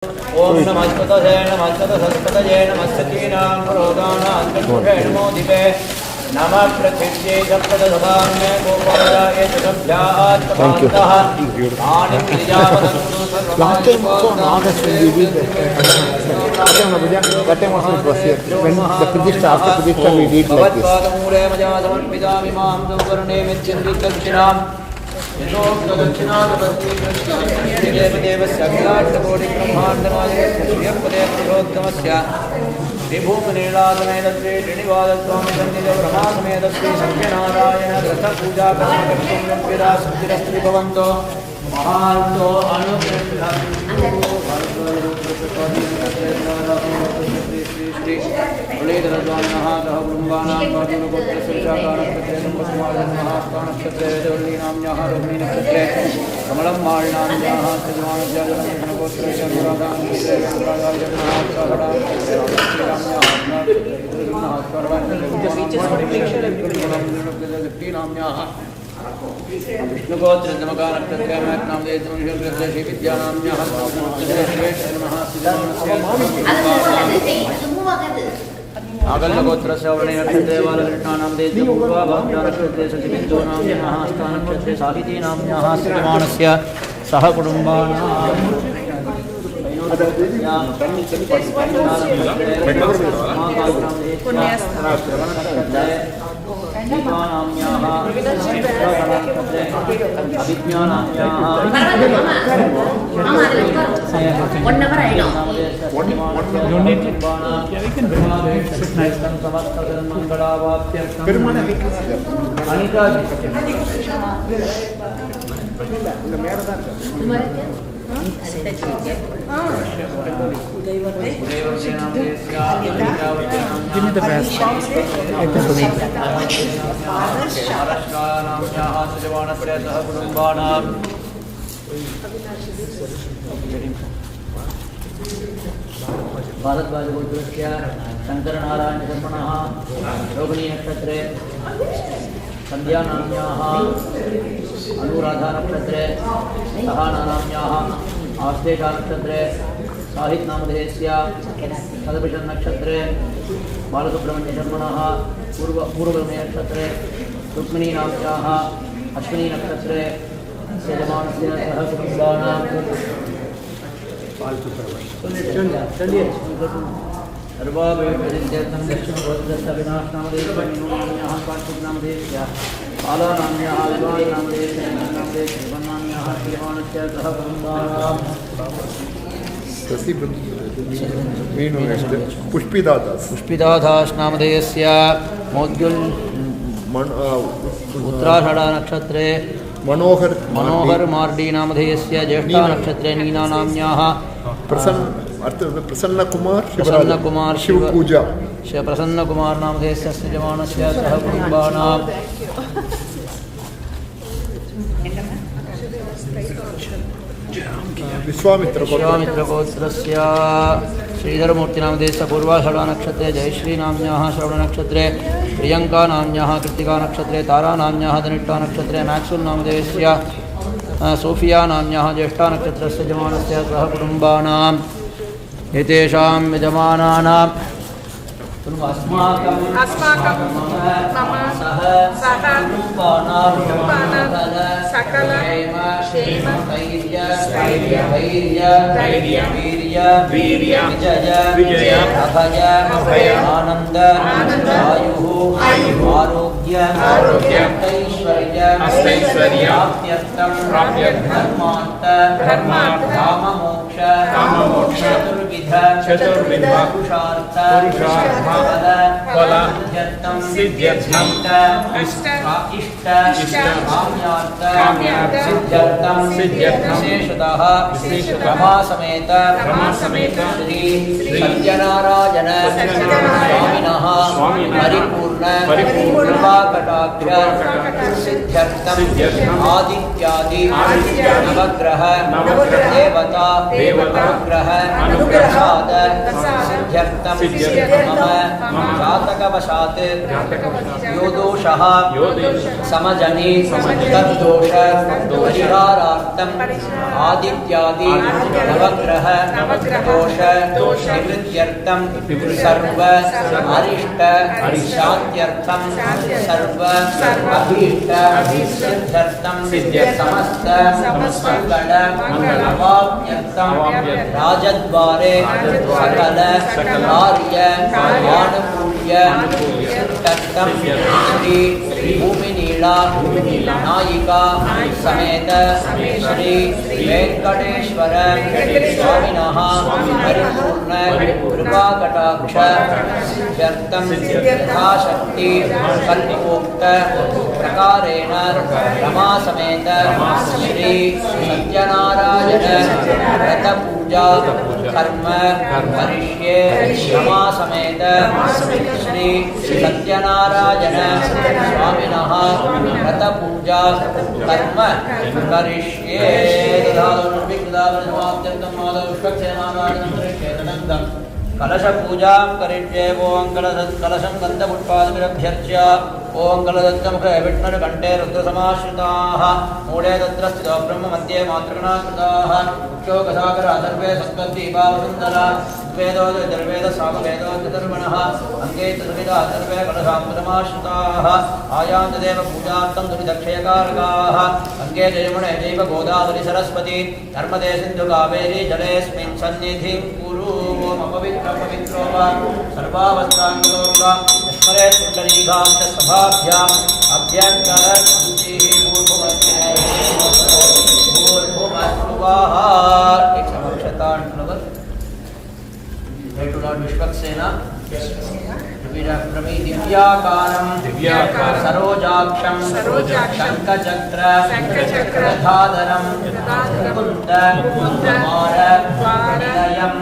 ओम नमस्ते नमस्ते नमस्तीनां पुरोगानां नमो दिवे नमः पृथिव्यै सप्तदशान्ये गोपालाय चतुर्भ्याः तपन्तः आनिं विद्यावदन्तु सर्वमायुः That time also it was here. When the Pradishta, after Pradishta we did like this. भगवत्पादमूले मया समर्पितामि मां सुवर्णे मिच्छन्ति दक्षिणां देवदेवस्य अखिलाण्डकोटिब्रह्माण्डनायकस्य श्रियपदे पुरुषोत्तमस्य विभूमनीलासमेत श्री श्रीनिवासस्वामी सन्निधौ श्री सत्यनारायण ग्रन्थपूजा कर्तुं विदा सिद्धिरस्तु भवन्तो महान्तो मुरलीधरस्वामिनः सह कुटुम्बानां गोत्रस्य नक्षत्रे देवलीनाम्याः रोहिणीनक्षत्रे कमलं माळिनाम्याः सजमानस्याजनगोत्रस्य आगल्लगोत्रस्य वर्णनक्षत्रे बालकृष्णानां देशपूर्वाभाग्यनक्षत्रे सचिबिन्दूनाम्याः हस्तानक्षत्रे साहितीनाम्याः श्रीमानस्य सह कुटुम्बानां Give me the best. I can believe it. भारद्वाजगोत्रस्य Shankaranarayana शर्मणः रोहिणीनक्षत्रे सन्ध्यानाम्याः अनुराधानक्षत्रे सहानानाम्याः आश्लेषानक्षत्रे साहित्यनामधेयस्य सदपिषन्नक्षत्रे बालसुब्रह्मण्यशर्मणः पूर्वनक्षत्रे रुक्मिणीनाम्याः अश्विनीनक्षत्रे यजमानस्य सह कुटुम्बानां सर्वाभयप्रतिद्यर्थं दक्षिणगोत्रस्य विनाशनामधेयः काण्टिनामधेयस्य बालानाम्याः विवाहनामधेयस्य नामधेयस्य श्रीमानस्य सह कुटुम्बानां पुष्पिदादास नामधेयस्य मौद्युल् उत्तराषाढनक्षत्रे मनोहर मार्डी नामधेयस्य ज्येष्ठा नक्षत्रे नीना नाम्याः प्रसन्न कुमार शिवपूजा प्रसन्न कुमार नामधेयस्य यजमानस्य सह कुटुम्बानां विश्वामित्रगोत्रस्य श्रीधरमूर्तिनामधेयस्य पूर्वाषाढनक्षत्रे जयश्रीनाम्याः श्रवणनक्षत्रे प्रियङ्कानाम्याः कृत्तिकानक्षत्रे तारानाम्याः धनिष्ठानक्षत्रे मैक्सुल् नामधेयस्य सोफियानाम्याः ज्येष्ठानक्षत्रस्य यजमानस्य सह कुटुम्बानाम् एतेषां यजमानानां अस्माकं सह सकल क्षेम धैर्य वीर्य विजय अभय आनंद आयुः आरोग्य ऐश्वर्य धर्मार्थ काममोक्ष चतुर्विध पुरुषार्थ फल सिद्ध्यर्थं इष्ट काम्यार्थ सिद्ध्यर्थं विशेषतः रमासमेत श्री सत्यनारायण स्वामिनः परिपूर्ण कृपाकटाक्ष सिद्ध्यर्थं आदित्यादि नवग्रह देवता अनुग्रह प्रसाद सिद्ध्यर्थं मम जातकवशात् यो दोषः समजनि तद्दोष परिहारार्थं आदित्यादि नवग्रह दोष निवृत्त्यर्थं सर्व अरिष्ट शान्त्यर्थं सर्व अभीष्ट सिद्ध्यर्थं समस्त मंगल अवाप्यर्थं राजद्वारे सकल कार्य आनुकूल्य सिद्ध्यर्थं श्री भूमिनीला नायिका समेत श्री वेंकटेश्वर स्वामिनः परिपूर्ण कृपाकटाक्ष सिद्ध्यर्थं यथाशक्ति कल्पोक्त प्रकारेण रमा समेत श्री सत्यनारायण व्रत पूजा कर्म करिष्ये रमा समेत श्री सत्यनारायण स्वामिनः व्रत पूजा कर्म करिष्ये कलश पूजा करिष्ये ओं कलशं गन्धपुष्पादिभिरभ्यर्च्य ओं कलदत्तमुखे विष्णुर्कण्ठे रुद्रसमाश्रिताः मूले तत्र स्थितो ब्रह्म मध्ये मातृगणाकृताः शोकसागरा सर्वे सप्तद्वीपावसुन्दरा वेदो दुर्वेद सामवेदो चतुर्मणः अङ्गे चतुर्विधा सर्वे कलशाम्बुसमाश्रिताः आयान्तदेव पूजार्थं दुरिदक्षयकारकाः अङ्गे जयमुने जैव गोदावरी सरस्वती नर्मदे सिन्धु कावेरी जलेऽस्मिन् सन्निधिं कुरु पवित्रो वा सर्वावस्थाङ्गोर्वा स्मरे पुण्डरीकाञ्च सभाभ्याम् अभ्यन्तरशुचिः पूर्वमस्वाः एक समक्षता विश्वक्सेना प्रमी दिव्याकारं सरोजाक्षं शङ्खचक्र गदाधरं कुन्दकुमार निलयं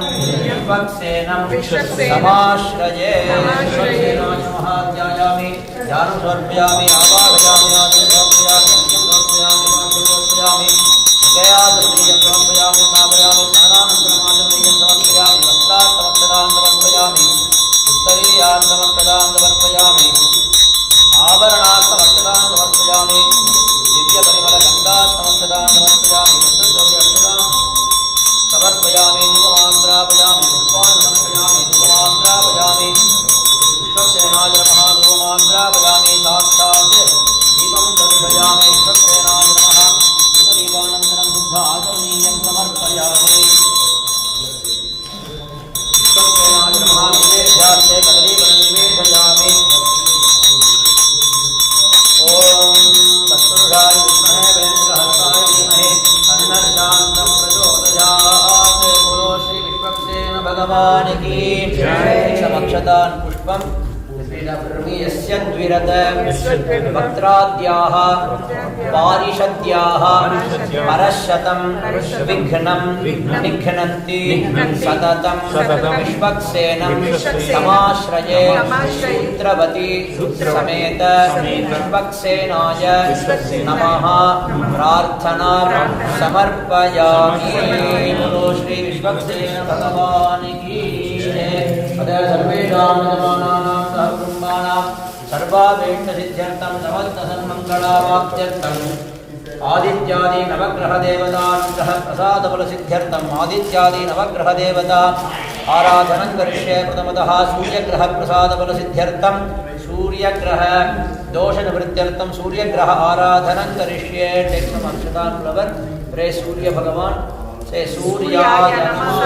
विश्वक्सेनं समाश्रये महाध्यायामि ध्यानं समर्पयामि आवाहयामि समर्पयामि समर्पयामि जयाद्रियं समर्पयामि स्थापयामि स्नानानन्तरमाद्रियं समर्पयामि वस्त्रार्थमक्षदां समर्पयामि उत्तरीयार्थमक्षदां समर्पयामि आभरणार्थमक्षदां समर्पयामि दिव्यपरिमलगन्धार्थमक्षदां समर्पयामि चतुर्दशक्षदां समर्पयामि धूपमान्द्रापयामि पुष्पान् समर्पयामि धूपमान्द्रापयामि विश्वक्सेनाय नमः धूपमान्द्रापयामि साक्षात् दीपं दर्शयामि विश्वक्सेनाय नमः धूपदीपानन्तरं शुद्ध आचमनीयं समर्पयामि विश्वक्सेनाय नमः निवेद्यार्थे कदलीफलं निवेदयामि ॐ तत्पुरुषाय विद्महे वेन्द्रहस्ताय धीमहि तन्नः प्रचोदयात् बोलो श्री विश्वक्सेन भगवान् की जय समक्षतान् पुष्पं यस्य द्विरत वक्त्राद्याः पारिषद्याः परशतं विघ्नं निघ्नन्ति सततं विश्वक्सेनं समाश्रये सूत्रवती समेत विश्वक्सेनाय नमः प्रार्थना समर्पयामि बोलो श्री विश्वक्सेन भगवान् की जय सर्वेषां जनानां सहकुटुम्बानां सर्वाभीष्टसिद्ध्यर्थं समस्तसन्मङ्गलावाप्त्यर्थम् आदित्यादि नवग्रहदेवतानुग्रह प्रसादफलसिद्ध्यर्थम् आदित्यादि नवग्रहदेवता आराधनं करिष्ये प्रथमतः सूर्यग्रहप्रसादफलसिद्ध्यर्थं सूर्यग्रह दोषनिवृत्त्यर्थं सूर्यग्रह आराधनं करिष्ये टेक्सम अक्षतान् फ्लवर प्रे सूर्य भगवान् से सूर्याय नमः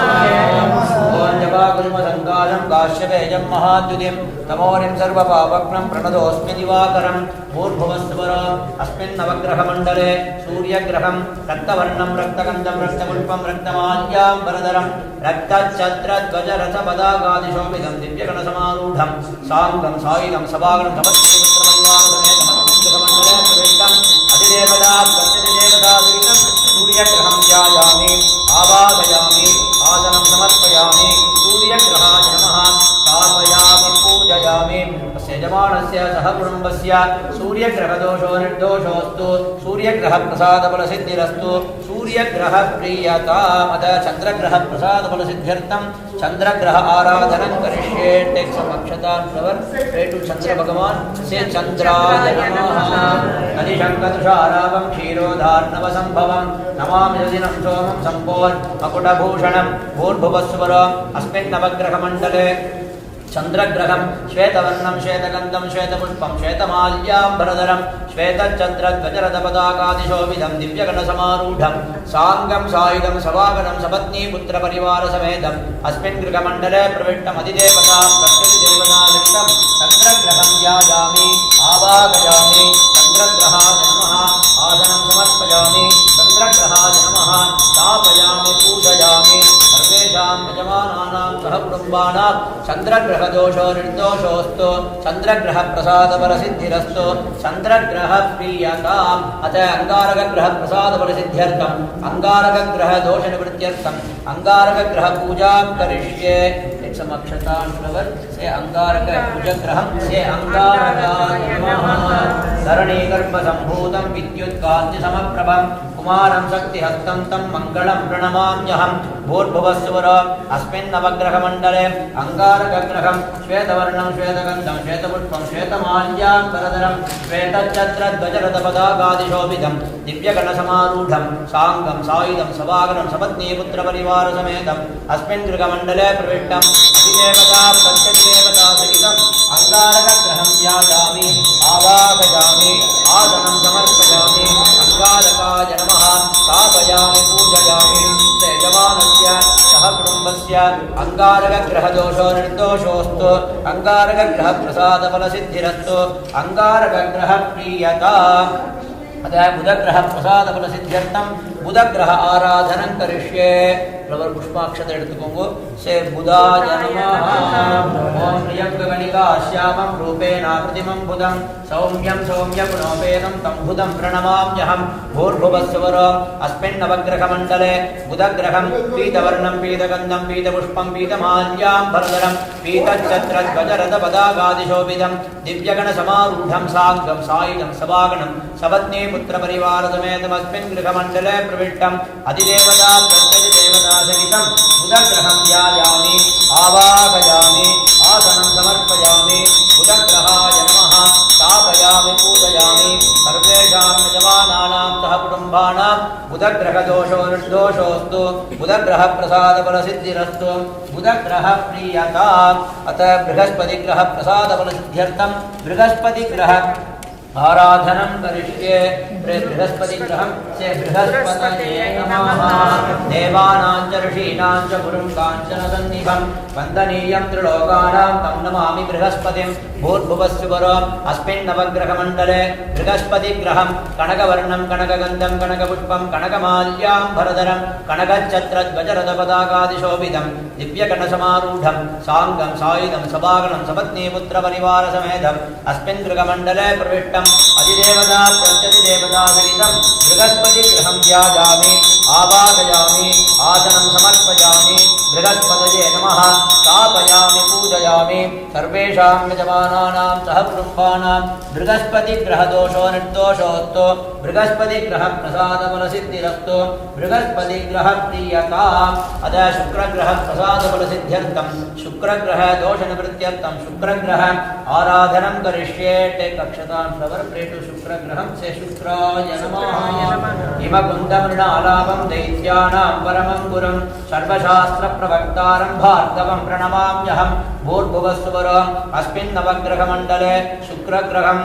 ओं जपाकुसुमसङ्कालं काश्यपेयं महाद्युतिं तमोरिं सर्वपावग्नं प्रणतोऽस्मि दिवाकरं भूर्भुवस्वरम् अस्मिन् नवग्रहमण्डले सूर्यग्रहं रक्तवर्णं रक्तगन्धं रक्तपुष्पं रक्तमाल्याम्बरधरं रक्तच्छत्रध्वजरथपदागादिशोभितं दिव्यगणसमारूढं साङ्गं सायुधं सभागणं समस्तमित्रमण्डले प्रविष्टम् अधिदेवता प्रत्यधिदेवतासहितं सूर्यग्रहं ध्यायामि आवाहयामि आसनं समर्पयामि सूर्यग्रहाय नमः स्थापयामि पूजयामि तस्य यजमानस्य सह कुटुम्बस्य सूर्यग्रहदोषो निर्दोषोऽस्तु सूर्यग्रहप्रसादफलसिद्धिरस्तु सूर्यग्रहप्रियतामद चन्द्रग्रहप्रसादफलसिद्ध्यर्थं चन्द्रग्रह आराधनं करिष्ये take some akshata flower pray to Chandra Bhagavan say Chandraya Namaha Adishankadusharabam Kshirodharnavasambhavam Namami Yadinam Somam Sampol Makutabhushanam Bhurbhuvasvaram Asmin Navagrahamandale चंद्रग्रहं श्वेतवर्णं श्वेतगन्धं श्वेतपुष्पं श्वेतमाल्याम्बरधरं श्वेतच्छत्रध्वजरथपताकादिशोभिधं दिव्यगणसमारूढं साङ्गं सायुधं सवागनं सपत्नीपुत्रपरिवारसमेतम् अस्मिन् गृहमण्डले प्रविष्टम् अधिदेवतां प्रकृतिदेवतालिष्टं चन्द्रग्रहं ध्यायामि आवाहयामि चन्द्रग्रहाय नमः आसनं समर्पयामि चन्द्रग्रहाय नमः स्थापयामि पूजयामि सर्वेषां यजमानानां सह कुटुम्बानां चन्द्रग्रहदोषो निर्दोषोऽस्तु चन्द्रग्रहप्रसादफलसिद्धिरस्तु चन्द्रग्रहप्रियताम् अथ अंगारकग्रहप्रसादफलसिद्ध्यर्थम् अंगारकग्रहदोषनिवृत्त्यर्थम् अंगारकग्रहपूजां करिष्ये समक्षतान् फ्लवर से अंगारकपूजग्रहं से अंगारकाय नमः धरणीगर्भसम्भूतं विद्युत्कान्तिसमप्रभं कुमारं शक्तिहस्तं तं मङ्गलं प्रणमाम्यहं भूर्भुवस्सुवर अस्मिन् नवग्रहमण्डले अंगारकग्रहं श्वेतवर्णं श्वेतगन्धं श्वेतपुष्पं श्वेतमाल्याम्बरधरं श्वेतच्छत्रध्वजरथपताकादिशोभिधं दिव्यगणसमारूढं साङ्गं सायुधं सवागनं सपत्नीपुत्रपरिवारसमेतम् अस्मिन् गृहमण्डले प्रविष्टम् अधिदेवता प्रत्यधिदेवता सहितम् अंगारकग्रहं ध्यायामि आवाहयामि आसनं समर्पयामि अंगारकाय नमः स्थापयामि पूजयामि यजमानस्य सह कुटुम्बस्य अंगारकग्रहदोषो निर्दोषोऽस्तु अंगारकग्रहप्रसादफलसिद्धिरस्तु अंगारकग्रहप्रियता अतः बुधग्रहप्रसादफलसिद्ध्यर्थं बुधग्रह आराधनं करिष्ये फ्लवर पुष्पाक्षत எடுத்துக்கோங்க से बुधाय नमः ओम प्रियंगगणिका श्यामं रूपेण प्रतिमं बुधं सौम्यं सौम्यगुणोपेतं तं बुधं प्रणमाम्यहं भूर्भुवस्सुवर अस्मिन् नवग्रहमण्डले बुधग्रहं पीतवर्णं पीतगन्धं पीतपुष्पं पीतमाल्याम्बरधरं पीतच्छत्रध्वजरथपताकादिशोभिधं दिव्यगणसमारूढं साङ्गं सायुधं सवागनं सपत्नीपुत्रपरिवारसमेतम् अस्मिन् गृहमण्डले प्रविष्टम् अधिदेवता प्रत्यधिदेवता सहितं बुधग्रहं ध्यायामि आवाहयामि आसनं समर्पयामि बुधग्रहाय नमः स्थापयामि पूजयामि सर्वेषां यजमानानां सह कुटुम्बानां बुधग्रहदोषो निर्दोषोऽस्तु बुधग्रहप्रसादफलसिद्धिरस्तु बुधग्रहप्रियता अतः बृहस्पतिग्रहप्रसादफलसिद्ध्यर्थं बृहस्पतिग्रह आराधनं करिष्ये बृहस्पतिग्रहं से बृहस्पतये नमः देवानां च ऋषीणां च गुरुं काञ्चनसन्निभं वन्दनीयं त्रिलोकानां तं नमामि बृहस्पतिं भूर्भुवस्सुवर अस्मिन् नवग्रहमण्डले बृहस्पतिग्रहं कनकवर्णं कनकगन्धं कनकपुष्पं कनकमाल्याम्बरधरं कनकच्छत्रध्वजरथपताकादिशोभिधं दिव्यगणसमारूढं साङ्गं सायुधं सवागनं सपत्नीपुत्रपरिवारसमेतम् अस्मिन् गृहमण्डले प्रविष्टम् अधिदेवता प्रत्यधिदेवता सहितं बृहस्पतिग्रहं ध्यायामि आवाहयामि आसनं समर्पयामि बृहस्पतये नमः स्थापयामि पूजयामि सर्वेषां यजमानानां सह कुटुम्बानां बृहस्पतिग्रहदोषो निर्दोषोऽस्तु बृहस्पतिग्रहप्रसादफलसिद्धिरस्तु बृहस्पतिग्रहप्रियता अतः शुक्रग्रहप्रसादफलसिद्ध्यर्थं शुक्रग्रहदोषनिवृत्त्यर्थं शुक्रग्रह आराधनं करिष्ये टेक अक्षतां फ्लवर प्रे टु शुक्रग्रहं से शुक्राय नमः हिमकुन्दमृणालाभं दैत्यानां परमं गुरुं सर्वशास्त्रप्रवक्तारं भार्गवं प्रणमाम्यहं भूर्भुवस्सुवर अस्मिन् नवग्रहमण्डले शुक्रग्रहं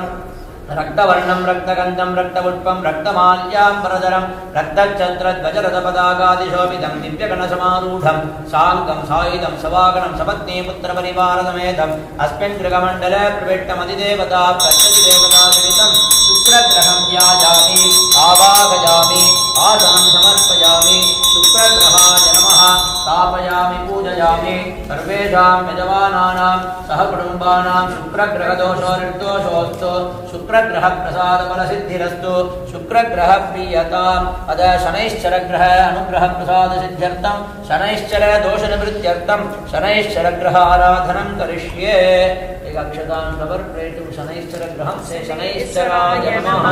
रक्तवर्णं रक्तगन्धं रक्तपुष्पं रक्तमाल्याम्बरधरं रक्तच्छत्रध्वजरथपताकादिशोभिधं दिव्यगणसमारूढं साङ्गं सायुधं सवागनं सपत्नीपुत्रपरिवारसमेतम् अस्मिन् गृहमण्डले प्रविष्टम् अधिदेवता प्रत्यधिदेवता सहितं शुक्रग्रहं ध्यायामि आवाहयामि आसनं समर्पयामि शुक्रग्रहाय नमः स्थापयामि पूजयामि समर्पयामि सर्वेषां यजमानानां सहकुटुम्बानां शुक्रग्रहदोषो निर्दोषोऽस्तु शुक्रग्रहप्रसादफलसिद्धिरस्तु शुक्रग्रहप्रीयताम् अद शनैश्चरग्रह अनुग्रहप्रसादसिद्ध्यर्थं शनैश्चर दोषनिवृत्त्यर्थं शनैश्चरग्रह आराधनं करिष्ये अक्षतां समर्पयतु शनैश्चरग्रहं से शनैश्चराय नमः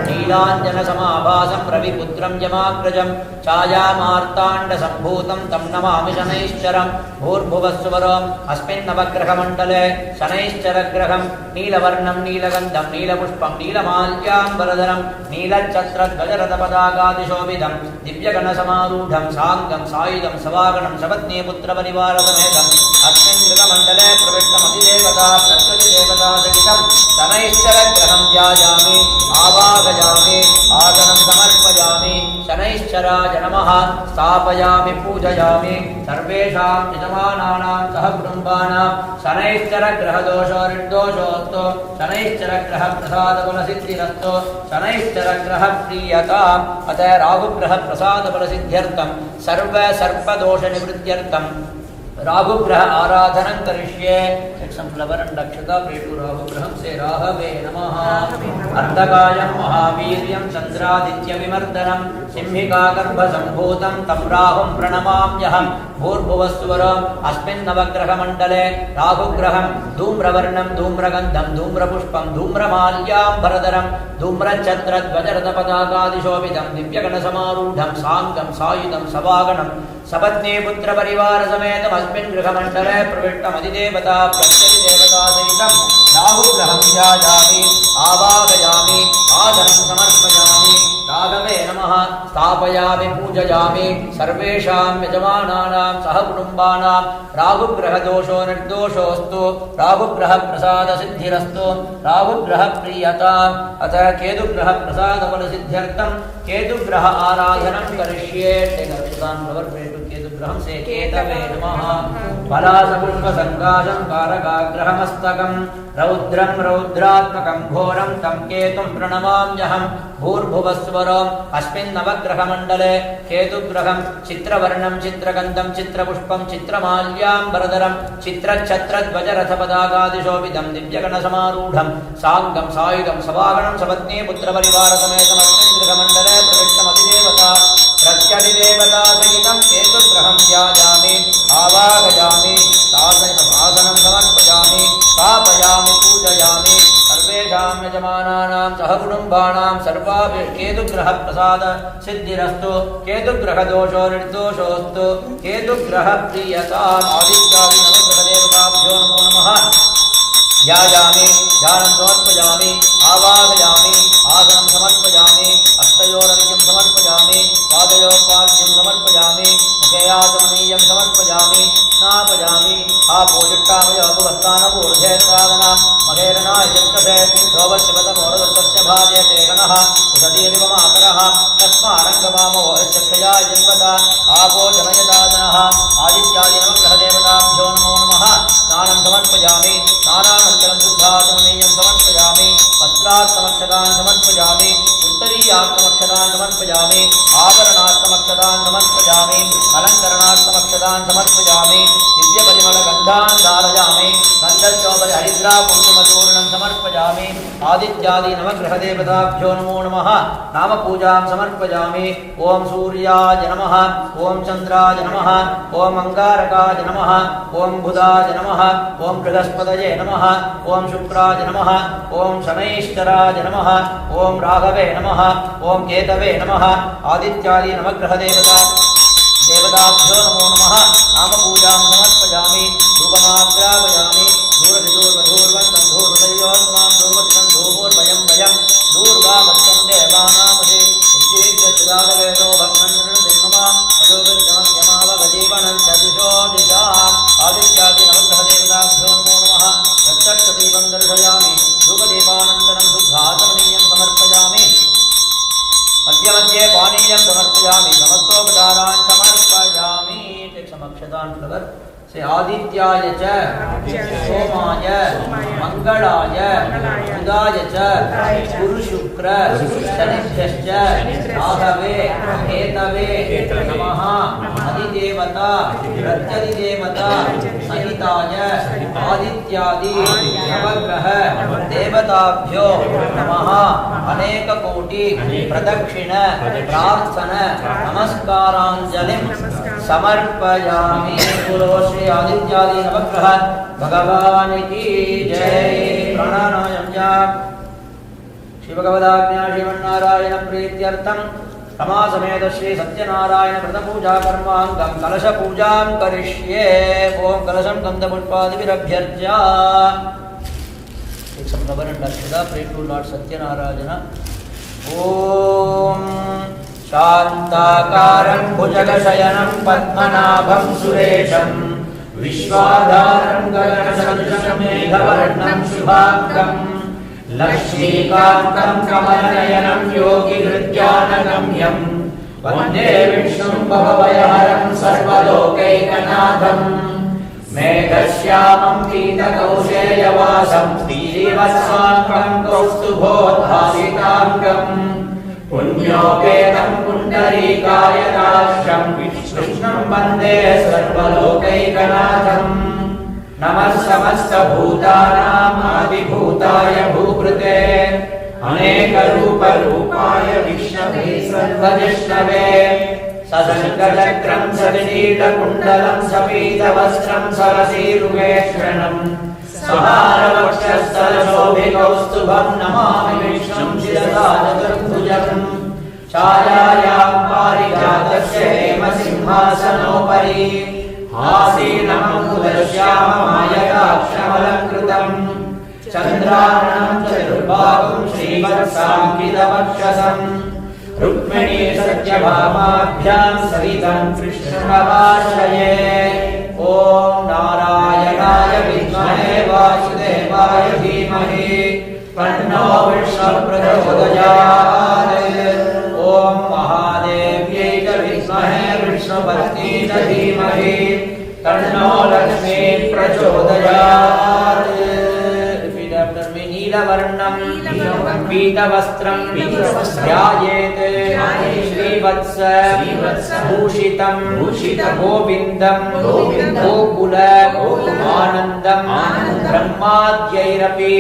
नीलाञ्जनसमाभासं रविपुत्रं यमाग्रजं छायामार्ताण्डसम्भूतं तं नमामि शनैश्चरं भूर्भुवस्सुवरम् अस्मिन् नवग्रहमण्डले शनैश्चरग्रहं नीलवर्णं नीलगन्धं नीलपुष्पं नीलमाल्याम्बरधरं नीलच्छत्रध्वजरथपताकादिशोभितं दिव्यगणसमारूढं साङ्गं सायुधं सवागणं सपत्नीपुत्रपरिवारसमेतम् अस्मिन् गृहमण्डले प्रविष्टमधिदेवता प्रकृतिदेवता सहितं शनैश्चरग्रहं ध्यायामि आवाहयामि आसनं समर्पयामि शनैश्चराय नमः स्थापयामि पूजयामि सर्वेषां यजमानानां सहकुटुम्बानां शनैश्चरग्रहदोषो निर्दोषोऽस्तु शनैश्चरग्रहप्रसादफलसिद्धिरस्तु शनैश्चरग्रहप्रीयताम् अत राहुग्रहप्रसादफलसिद्ध्यर्थं सर्वसर्पदोषनिवृत्त्यर्थं राहुग्रह आराधनं करिष्ये some flower and dakshata pray to rahugraham se rahave namaha ardhakayam mahaviryam chandraditya vimardanam simhika garbha sambhutam tam rahum pranamamyaham bhurbhuvasvaram asmin navagraha mandale rahugraham dhumravarnam dhumragandham dhumrapushpam dhumramalyam bharadaram dhumrachhatradvajaratapatakaadishobhidam divyaganasamarudham sangam sayudam savaganam सपत्नी पुत्र परिवार समेत अस्मिन् गृहमण्डले प्रविष्टमधिदेवता प्रत्यधिदेवता सहितं राहुग्रहं ध्यायामि आवाहयामि आसनं समर्पयामि राघवे नमः स्थापयामि पूजयामि सर्वेषां यजमानानां सहकुटुम्बानां राहुग्रहदोषो निर्दोषोऽस्तु राहुग्रहप्रसादसिद्धिरस्तु राहुग्रहप्रीयताम् अथ केतुग्रहप्रसादफलसिद्ध्यर्थं केतुग्रह आराधनं करिष्ये केतुग्रहं से केतवे नमः पलासपुष्पसङ्काशं कारकाग्रहमस्तकं रौद्रं रौद्रात्मकं घोरं तं केतुं प्रणमाम्यहं भूर्भुवस्वरम् अस्मिन् नवग्रहमण्डले केतुग्रहं चित्रवर्णं चित्रगन्धं चित्रपुष्पं चित्रमाल्याम्बरधरं चित्रच्छत्रध्वजरथपताकादिशोभितं दिव्यगणसमारूढं साङ्गं सायुधं सवागणं सपत्नी पुत्रपरिवारसमेतम् अस्मिन् गृहमण्डले प्रविष्टमधिदेवता प्रत्यधिदेवता सहितं केतुग्रहं ध्यायामि आवाहयामि आसनं समर्पयामि स्थापयामि पूजयामि सर्वेषां यजमानानां सहकुटुम्बानां सर्वाभिः केतुग्रहप्रसादसिद्धिरस्तु केतुग्रहदोषो निर्दोषोऽस्तु केतुग्रहप्रीयताम् आदित्यादि नवग्रहदेवताभ्यो नमो नमः ध्यायामि ध्यानं समर्पयामि आवाहयामि आसनं समर्पयामि हस्तयोरर्घ्यं समर्पयामि पादयोपाद्यं समर्पयामि मुखेयाचमनीयं समर्पयामि स्नापयामि आपूजिष्टामयोपवस्तानपूर्धेर्साधना महेरणाय चक्षुषे योगशिवतमोरदत्तस्य भाजयते गणः उदतीरिवमाकरः तस्मारङ्गमामोरश्चक्षया जन्मता आपो जनयदादनः आदित्यादि नवग्रहदेवताभ्यो नमो नमः स्नानं समर्पयामि स्नानानन्तरं शुद्धाचमनीयं समर्पयामि वस्त्रार्थमक्षतान् समर्पयामि उत्तरीयार्थमक्षतान् समर्पयामि आभरणार्थमक्षतान् समर्पयामि अलङ्करणार्थमक्षतान् समर्पयामि दिव्यपरिमलगन्धान् धारयामि गन्धस्योपरि हरिद्राकुङ्कुमचूर्णं समर्पयामि आदित्यादि नवग्रहदेवताभ्यो नमो नमः नामपूजां समर्पयामि ॐ सूर्याय नमः ॐ चन्द्राय नमः ॐ अङ्गारकाय नमः ॐ बुधाय नमः ॐ बृहस्पतये नमः ॐ शुक्राय नमः ॐ शनैश्चराय नमः ॐ राघवे नमः ॐ केतवे नमः आदित्यादि नवग्रहदेवता देवताभ्यो नमो नमः नामपूजां समर्पयामि धूपमाग्रापयामि दूरदिदूर्वधूर्वन्तं धूर्वदयोत्मां धूर्वदिनं धूर्वोर्भयं भयं दूर्वामत्यं देवानामधि उद्दीर्घस्तुजातवेदो भग्नन्नृतिर्ममा अदोगत्यमावगजीवनं च दिशो दिशाम् आदित्यादि नवग्रहदेवताभ्यो नमो नमः रक्तदीपं दर्शयामि धूपदीपानन्तरं शुद्धाचमनीयं समर्पयामि मध्य मध्ये पानीयं समर्पयामि समस्तोपचारान् समर्पयामि क्षमक्षतान् फ्लवर से आदित्याय च सोमाय मंगलाय बुधाय च गुरु शुक्र शनिभ्यश्च राघवे केतवे नमः अधिदेवता प्रत्यधिदेवता सहिताय आदित्यादि नवग्रह देवताभ्यो नमः अनेक कोटि प्रदक्षिण प्रार्थन नमस्कारांजलिं समर्पयामि। बोलो श्री आदित्यादि नवग्रह भगवान की जय। प्राणायाम जाप श्री भगवदाज्ञा श्रीमन्नारायण प्रीत्यर्थम रमा समेत श्री सत्यनारायण व्रत पूजा कर्मांगम कलश पूजां करिष्ये। ओम कलशं गंधपुष्पादिभिरभ्यर्च्य एक संप्रभर दर्शिता प्रे टू लॉर्ड सत्यनारायण। ओम शांताकारं भुजगशयनं पद्मनाभं सुरेशं विश्वाधारं गगनसदृशं मेघवर्णं शुभांगं लक्ष्मीकान्तं कमलनयनं योगिहृद्यानगम्यं वन्दे विष्णुं भवभयहरं सर्वलोकैकनाथं मेघश्यामं पीतकौशेयवासं श्रीवत्साङ्गं कौस्तुभोद्भासिताङ्गं पुण्योपेतं पुण्डरीकायताक्षं विष्णुं वन्दे सर्वलोकैकनाथं। नमः समस्तभूतानां आदिभूताय भूकृते अनेकरूपरूपाय विष्णवे सर्वजिष्णवे सशङ्खचक्रं सकिरीटकुण्डलं सपीतवस्त्रं सरसीरुवेक्षणं सहारवक्षस्थलशोभिकौस्तुभं नमामि विष्णुं शिरसा चतुर्भुजं। छायायां पारिजातस्य हेमसिंहासनोपरि आसीनं कुलश्याममायताक्षमलङ्कृतं चन्द्रार्णं चतुर्बाहुं श्रीवत्साङ्कितवक्षसं रुक्मिणी सत्यभामाभ्यां सहितं कृष्णपाश्रये। ॐ नारायणाय विद्महे वासुदेवाय धीमहि तन्नो विष्णुः प्रचोदयात्। ॐ महादेव्यै च विद्महे विष्णुपत्नी च धीमहि तन्नो लक्ष्मी प्रचोदयात्। नीलवर्णं पीतवस्त्रं ध्यायेत् श्रीवत्स भूषितं गोविन्दं गोकुल आनन्दं ब्रह्माद्यैरपि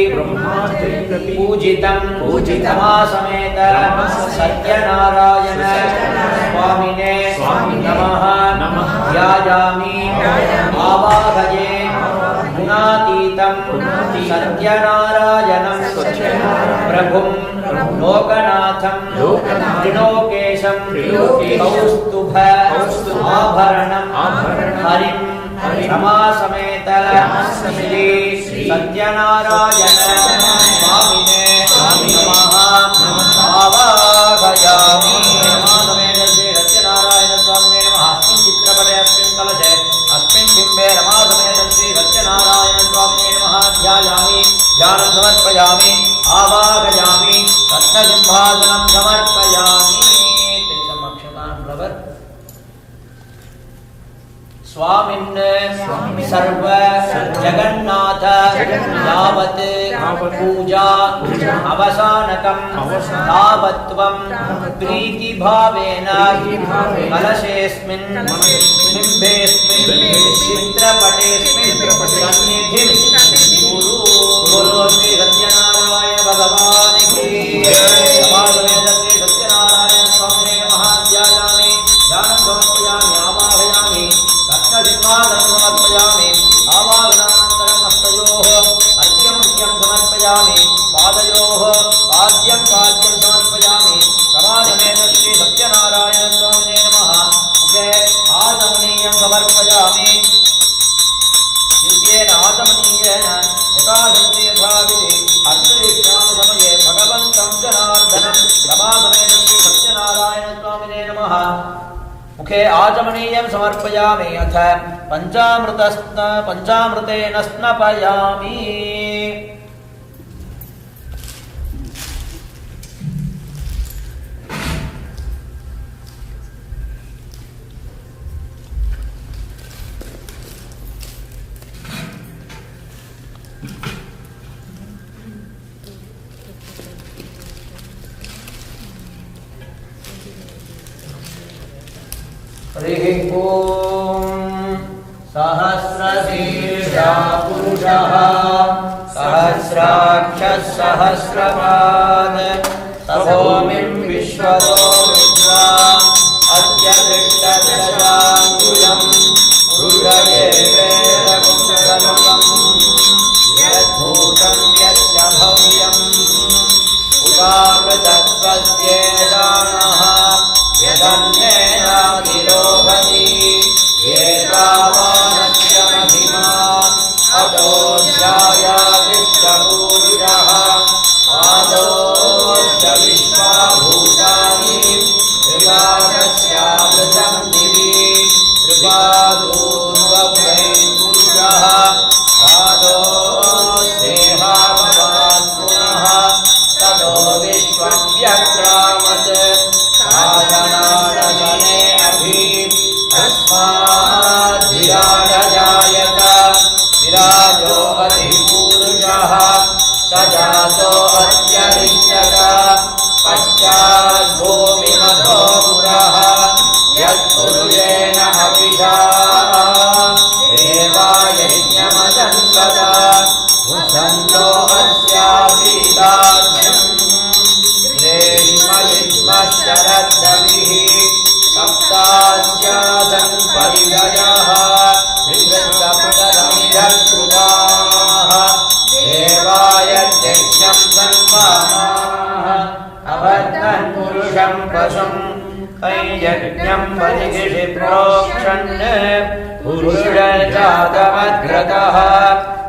पूजितं समेत सत्यनारायण स्वामिने नमः ध्यायामि आवाहये गुणातीतं सत्यनारायणं प्रभुं लोकनाथं त्रिलोकेशं कौस्तुभ आभरणं हरिं रमा समेत श्री सत्यनारायण स्वामिने नमः आवाहयामि। रमा समेत श्री सत्यनारायण स्वामिने नमः। अस्मिन् चित्रपटे अस्मिन् कलशे अस्मिन् बिम्बे रमा समेत श्री सत्यनारायण स्वामिने नमः ध्यायामि ध्यानं समर्पयामि आवाहयामि रत्नसिंहासनं समर्पयामि। स्वामिन् सर्व जगन्नाथ यावत् पूजा अवसानकं तावत्त्वं प्रीतिभावेन कलशेऽस्मिन् बिम्बेऽस्मिन् चित्रपटेऽस्मिन् सन्निधिं कुरु। बोलो श्री सत्यनारायण भगवान् की समासमेत श्री सत्यनारायण स्वामिने नमः ध्यायामि ध्यानं समर्पयामि आवाहयामि रत्नसिंहासनं समर्पयामि आवाहनानन्तरं हस्तयोः अर्घ्यं समर्पयामि पादयोः पाद्यं समर्पयामि। समासमेत श्री सत्यनारायण स्वामिने नमः। मुखे आचमनीयं समर्पयामि दिव्येन आचमनीयेन यथाशक्ति यथाविधि अर्चयिष्यामि समये भगवन्तं जनार्दनं। समासमेत श्री सत्यनारायण स्वामिने नमः। मुखे आचमनीयं समर्पयामि अथ पंचामृतेन स्नपयामि। हरिः ॐ सहस्रशीर्षा पुरुषः सहस्राक्षः सहस्रपाद तभूमिं विश्वतो विद्वा अत्यदृष्टदशाङ्गुलम् हृदये वेदमुक्तलोकम् यद्भूतं यस्य भव्यम् उदामृतत्वस्येदानः यदन्नेनातिरोहति एतावानस्य महिमा अतो ध्यायादित्यपूरुषः पादोश्च विश्वाभूतानि त्रिपादस्यामृतं दिवि त्रिपादोर्वपुरुषः पादोस्तेहाभवान् पुनः ततो विश्वं व्यक्रामत् साधनादशने अभि तस्माद् विराजजायत विराजो अधिपूरुषः स जातो अत्यरिष्यत पश्चाद् भूमिमधो पुरः यत्पुरुषेण अभिषा देवायज्ञमदन्वत मुसन्तो अस्यासीदाज्यम् श्रेष्मयुग्मश्चरद्दविः सप्तास्यादन् परिदयः त्रिवृत्तपुटरमिदकृताः देवायज्ञं तन्वानाः अवर्धन् पुरुषं पशुम् कैयज्ञं बलिगिषि प्रोक्षन् पुरुषजातमग्रतः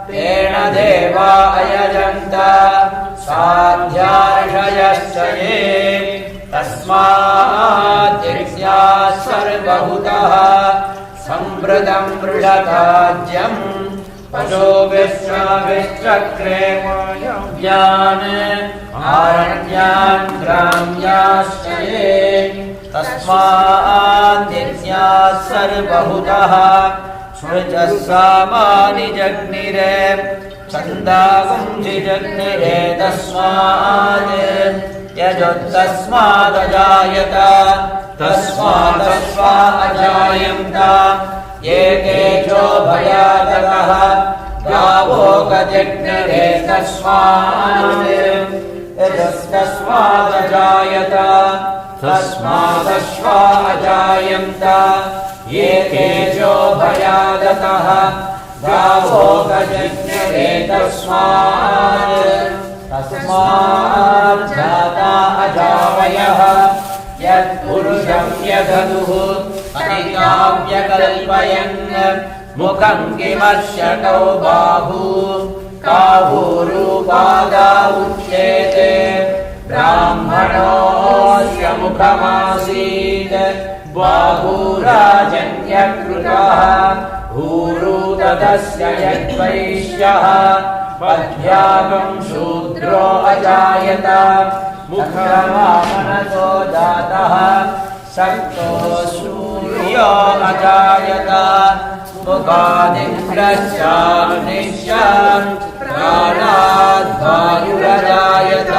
तेन देवा अयजन्त साध्यार्षयश्च ये तस्माद्यस्याः सर्वभूतः सम्वृतं वृषधाज्यम् पशुभिश्चक्रे ज्ञान आरण्यान् ग्राम्याश्च ये तस्माद्यस्याः सर्वभूतः सृजः सामानि जग्निरे छन्दागुंसि जग्निरे तस्माद् यजोत्तस्मादजायत तस्मादश्वा अजायन्त ये केचो भयादकः गावो गजग्निरे तस्माद् यजस्तस्मादजायत तस्मादश्वा अजायन्त ये केचो भयादकः गावो गजग्निरे तस्माद् जाता अजावयः यत्पुरुषं यदनुः अधिकाव्यकल्पयन् मुखं किमर्शकौ बाहूरूपादा उच्येते ब्राह्मणोऽस्य मुखमासीत् बाहूराजन्यकृतः ऊरू तदस्य यद्वैश्यः पद्भ्यागं शूद्रो अजायत मुखमामनसो जातः सक्तो सूर्यो अजायत मुखादिन्द्रश्चाग्निश्च प्राणाद्वायुरजायत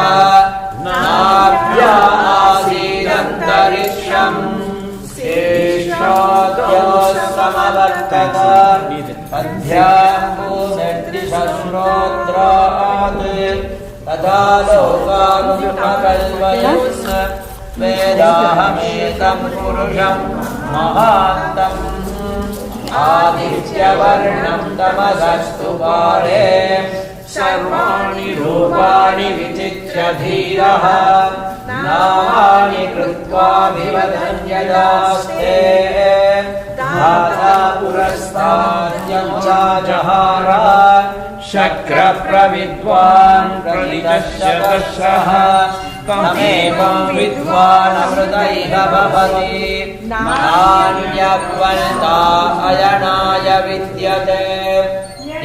नाभ्या आसीदन्तरिक्षम् समवर्तत अध्यात्मोनिर्दिशश्रोत्रात् तदा लोकानुपकल्पयन् वेदाहमेतं पुरुषं महान्तम् आदित्यवर्णं तमसस्तु पारे सर्वाणि रूपाणि विचित्य धीरः नामानि कृत्वाभिवदन् यदास्ते धाता पुरस्ताद्यमुचाजहार शक्रप्रविद्वान् प्रलितशतशः तमेवं विद्वानमृतैः भवति नान्यवन्ता अयनाय विद्यते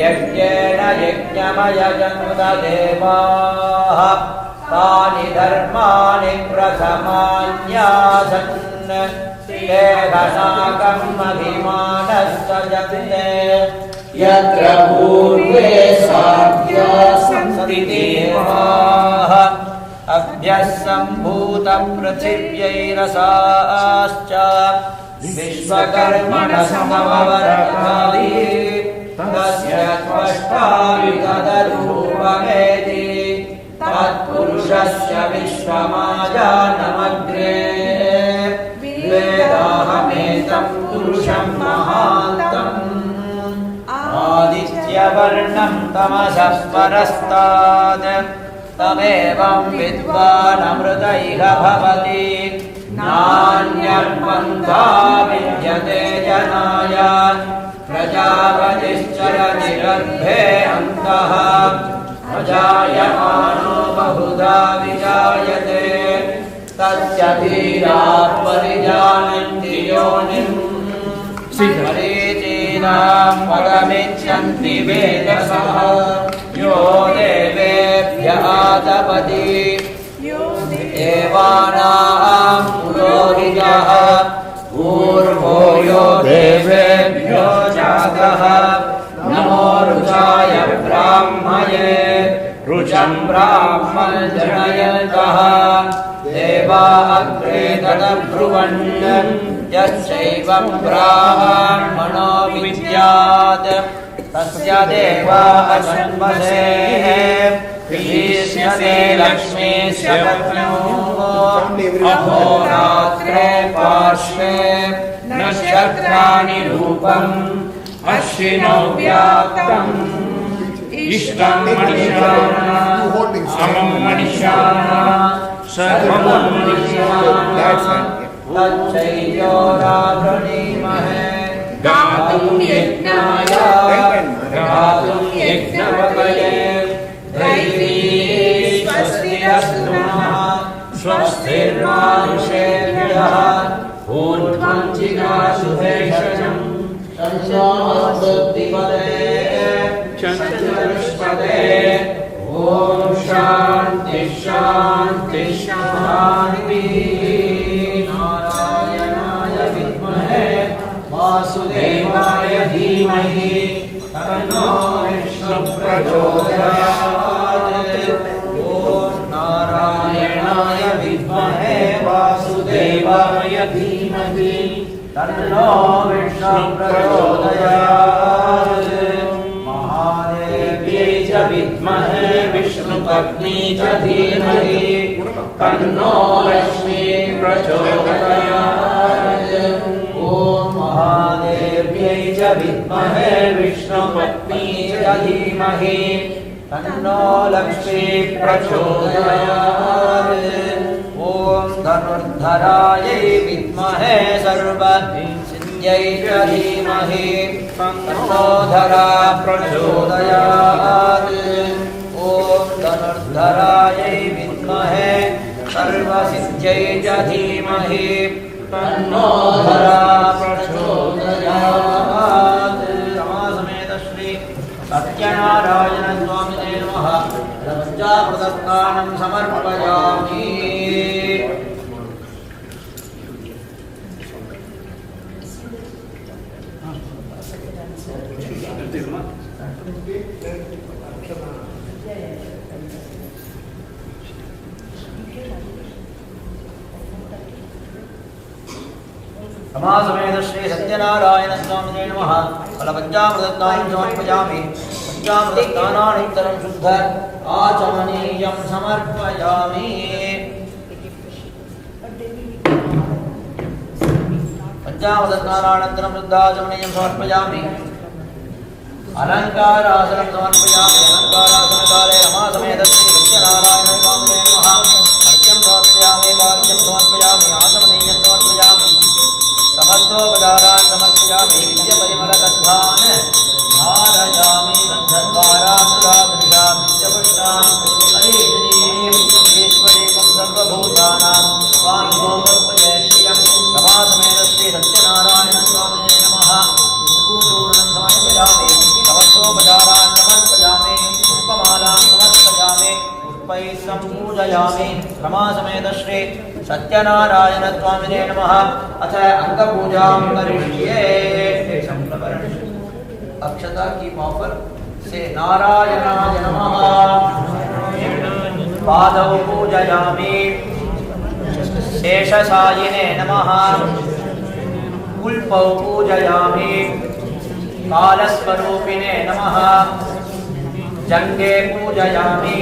यज्ञेन यज्ञमयजनुदेवाः तानि धर्माणि प्रथमान्यासन् तेहनाकम् अभिमानस्तजते यत्र पूर्वे साध्य भूतपृथिव्यैरसाश्च विश्वकर्मणः समवर्तकाली तस्य त्वष्टावितदरूपमेति तत्पुरुषस्य विश्वमाजानमग्रे वेदाहमेतं पुरुषं महान्तम् आदित्यवर्णं तमसः परस्तात् तमेवं विद्वान् इह भवति नान्यर्पन्था विद्यते जनाय प्रजापतिश्चरति गर्भे अन्तः अजायमानो बहुधा विजायते तस्य धीराः परिजानन्ति योनिम् मरीचीनां पदमिच्छन्ति वेदसः यो देवेभ्य आतपति देवानां पुरोहितः पूर्वो यो देवेभ्यो जातः नमो रुचाय ब्राह्मये रुचं ब्राह्मणजनयन्तः देवा अग्रे तदब्रुवन् यश्चैवं ब्राह्मणो विद्यात् तस्य देवा अशन्वसे प्रीष्यते लक्ष्मीस्य पत्न्योः अहोरात्रे पार्श्वे नक्षत्राणि रूपम् अश्विनो व्याप्तम् इष्टं मणिशाना समं मणिशाना सर्वं मणिशाना तच्चैयोरावृणीमहे गातुं यज्ञाय गातुं यज्ञपतये दैवी स्वस्तिरस्तु नः स्वस्तिर्मानुषेभ्यः ऊर्ध्वं जिगासु भेषजम् तन्नोऽस्तुतिपदे चतुष्पदे ॐ शान्ति शान्ति शान्तिः नारायणाय विद्महे वासुदेवाय धीमहि तन्नो विष्णुः प्रचोदयात् ॐ नारायणाय विद्महे वासुदेवाय धीमहि तन्नो विष्णुः प्रचोदयात् महादेव्यै च विद्महे विष्णुपत्नी च धीमहि तन्नो लक्ष्मीः प्रचोदयात् ॐ महादेव्यै च विद्महे विष्णुपत्नी च धीमहि तन्नो लक्ष्मीः प्रचोदयात् ॐ धनुर्धरायै विद्महे सर्वसिद्ध्यै च धीमहि तन्नो धरा प्रचोदयात् ॐ धनुर्धरायै विद्महे सर्वसिद्ध्यै च धीमहि तन्नो धरा प्रचोदयात् रमासमेत श्री सत्यनारायण स्वामिने नमः पंचामृतस्नानं समर्पयामि रमासमेत श्री सत्यनारायण स्वामिने नमः फलपञ्चामृतस्नानं समर्पयामि पंचामृतस्नानानन्तरं शुद्ध आचमनीयं समर्पयामि पंचामृतस्नानानन्तरं शुद्ध आचमनीयं समर्पयामि अलङ्कारासनं समर्पयामि अलङ्कारासनकाले रमासमेत श्री सत्यनारायण स्वामिने नमः अर्घ्यं समर्पयामि पाद्यं समर्पयामि आचमनीयं समर्पयामि समस्तोपचारान् समर्पयामि नित्यपरिमलगन्धान् धारयामि गन्धद्वारामृतादृशां नित्यपुष्णां हरिश्रीं ईश्वरीं सर्वभूतानां स्वामिभोगर्पये श्रियं रमासमेत श्री सत्यनारायण स्वामिने नमः पूर्णं समर्पयामि समस्तोपचारान् समर्पयामि पुष्पमालां समर्पयामि पुष्पैः सम्पूजयामि रमासमेत श्री सत्यनारायण स्वामिने नमः अथ अंगपूजां करिष्ये अक्षता की ऑफर से नारायणाय नमः पादौ पूजयामि शेषसायिने नमः कुल्पौ पूजयामि कालस्वरूपिणे नमः जङ्गे पूजयामि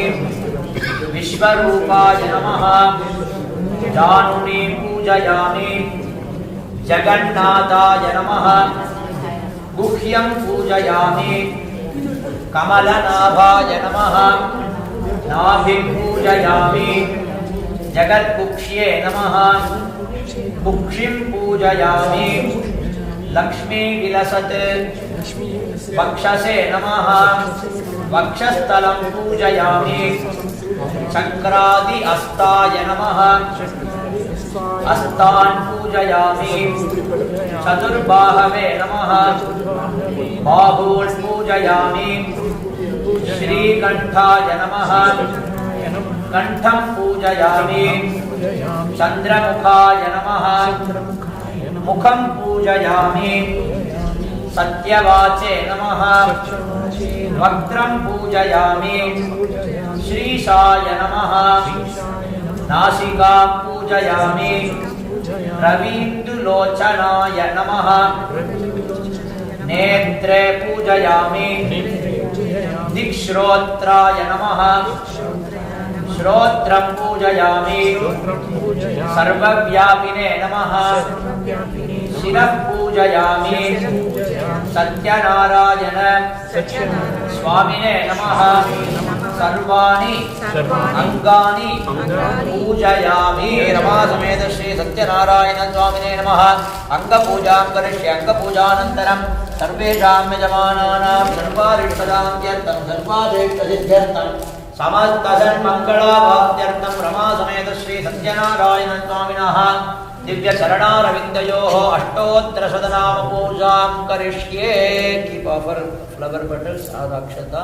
विश्वरूपाय नमः जानुनी पूजयामि जगन्नाथाय नमः गुह्यं पूजयामि कमलनाभाय नमः नाभिं पूजयामि जगत्कुक्ष्ये नमः कुक्षिं पूजयामि लक्ष्मी विलसत् वक्षसे नमः वक्षस्थलं पूजयामि चक्रादि अस्ताय नमः अस्तान् पूजयामि चतुर्बाहवे नमः बाहून् पूजयामि श्रीकण्ठाय नमः कंठं पूजयामि चंद्रमुखाय नमः मुखं पूजयामि सत्यवाचे नमः वक्त्रं पूजयामि श्रीशाय नमः नासिकां पूजयामि रवीन्दुलोचनाय नमः नेत्रे पूजयामि दिक्श्रोत्राय नमः श्रोत्रं पूजयामि सर्वव्यापिने नमः शिरः पूजयामि सत्यनारायण स्वामिने नमः सर्वाणि अंगानि पूजयामि रमा समेत श्री सत्यनारायण स्वामिने नमः अंगपूजां करिष्ये अंगपूजानन्तरं सर्वेषां यजमानानां सर्वारिष्टदान्त्यर्थं सर्वाभीष्टसिद्ध्यर्थं समस्त सन्मंगलाभाप्त्यर्थं रमा समेत श्री सत्यनारायण स्वामिनः दिव्य चरणारविन्दयोः अष्टोत्तरशतनाम पूजां करिष्ये. Keep offer flower petals or akshata.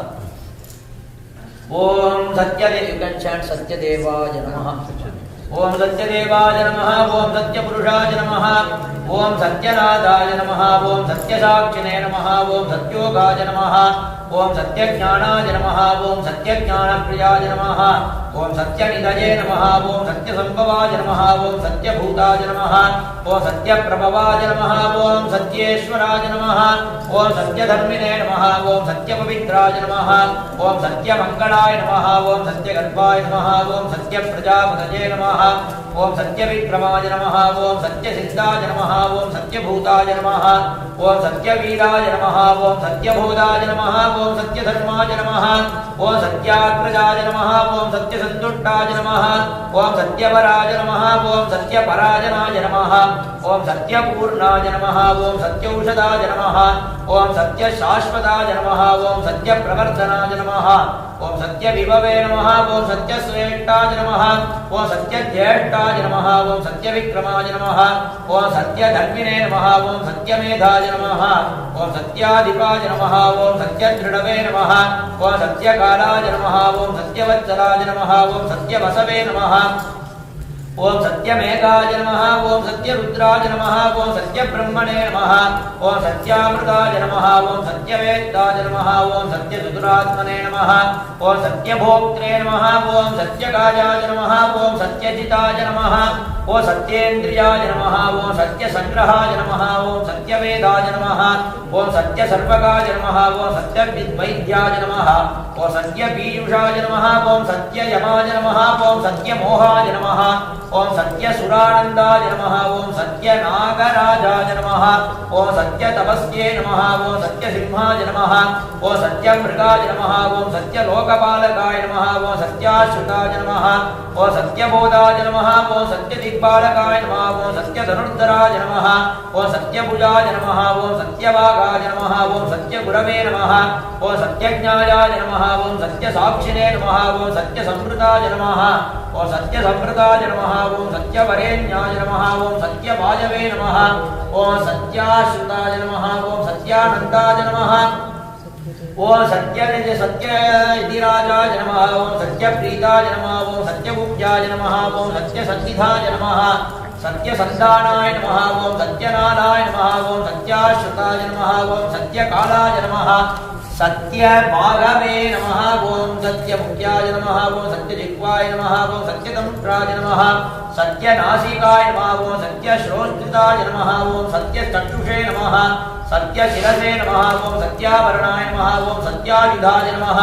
ओम सत्यदेवाय नमः. ओम सत्यदेवाय नमः. ओम सत्यपुरुषाय नमः. ओम सत्यनाथाय नमः. ओम सत्यसाक्षिणे नमः. ओम सत्योगाय नमः. ओम सत्यज्ञानाय नमः. ओम सत्यज्ञानप्रियाय नमः. ओम सत्यनिधये नमः. ओम सत्यसंभवाय नमः. ओम सत्यभूताय नमः. ओम सत्यप्रभवाय नमः. ओम सत्येश्वराय नमः. ओम सत्यधर्मिणे नमः. ओम सत्यपवित्राय नमः. ओम सत्यमङ्गलाय नमः. ओम सत्यगर्भाय नमः. ओम सत्यप्रजापतये नमः. ओम सत्यविक्रमाय नमः. ओम सत्यसिद्धाय नमः. ओम सत्यभूताय नमः. ओम सत्यवीराय नमः. ओम सत्यबोधाय नमः. ओम सत्यधर्माय नमः. ओम सत्याग्रजाय नमः. ओम सत्यसन्तुष्टाय नमः. ओम सत्यवराय नमः. ओम सत्यपराजनाय नमः. ओम सत्यपूर्णाय नमः. ओम सत्यौषधाय नमः. ओम सत्यशाश्वताय नमः. ओम सत्यप्रवर्धनाय नमः. ओम सत्यविभवे नमः. ओम सत्यश्रेष्ठाय नमः. ओम सत्यज्येष्ठाय नमः. ओम सत्यविक्रमाय नमः. ओम सत्यधर्मिणे नमः. ओम सत्यमेधाय नमः. ओम सत्याधिपाय नमः. ओम सत्यदृढवे नमः. ओम सत्यकालाय नमः. ओम सत्यवत्सलाय नमः. ओम सत्यवसवे नमः. ओम सत्यमेकाय नमः. ओम सत्यरुद्राय नमः. ओम सत्यब्रह्मणे नमः. ओम सत्यामृताय नमः. ओम सत्यवेत्ताय नमः. ओम सत्यचतुरात्मने नमः. ओम सत्यभोक्त्रे नमः. ओम सत्यकायाय नमः. ओम सत्यजिताय नमः. ओम सत्येन्द्रियाय नमः. ओम सत्यसंग्रहाय नमः. ओम सत्यवेदाय नमः. ओम सत्यसर्वकाय नमः. ओम सत्यविद्वैद्याय नमः. ओम सत्यपीयूषाय नमः. ओम सत्ययमाय नमः. ओम सत्यमोहाय नमः. ओम सत्यसुरानन्दाय नमः. ओम सत्यनागराजाय नमः. ओम सत्यतपस्ये नमः. ओम सत्यसिंहाय नमः. ओम सत्यमृगाय नमः. ओम सत्यलोकपालकाय नमः. ओम सत्याश्रिताय नमः. ओम सत्यबोधाय नमः. ओम सत्यदिक्पालकाय नमः. ओम सत्यधनुर्धराय नमः. ओम सत्यभुजाय नमः. ओम सत्यवागाय नमः. ओम सत्यगुरवे नमः. ओम सत्यज्ञायाय नमः. ओम सत्यसाक्षिणे नमः. ओम सत्यसंवृताय नमः. ओम सत्यसंवृताय नमः. ओम सत्यवरेण्याय नमः. ओम सत्यवायवे नमः. ओम सत्याश्रिताय नमः. ओम सत्यानन्दाय नमः. ओम सत्यधिराजाय नमः. ओम सत्यप्रीताय नमः. ओम सत्यपूज्याय नमः. ओम सत्यसन्निधाय नमः. सत्यसन्धानाय नमः. ओम सत्यनाथाय नमः. ओम सत्याश्रिताय नमः. ओम सत्यकालाय नमः. सत्य भागवे नमः ओम सत्य मुख्याय नमः ओम सत्य जिह्वाय नमः ओम सत्य तंत्राय नमः सत्य नासिकाय नमः ओम सत्य श्रोत्रिताय नमः ओम सत्य चक्षुषे नमः सत्य शिरसे नमः ओम सत्याभरणाय नमः ओम सत्यायुधाय नमः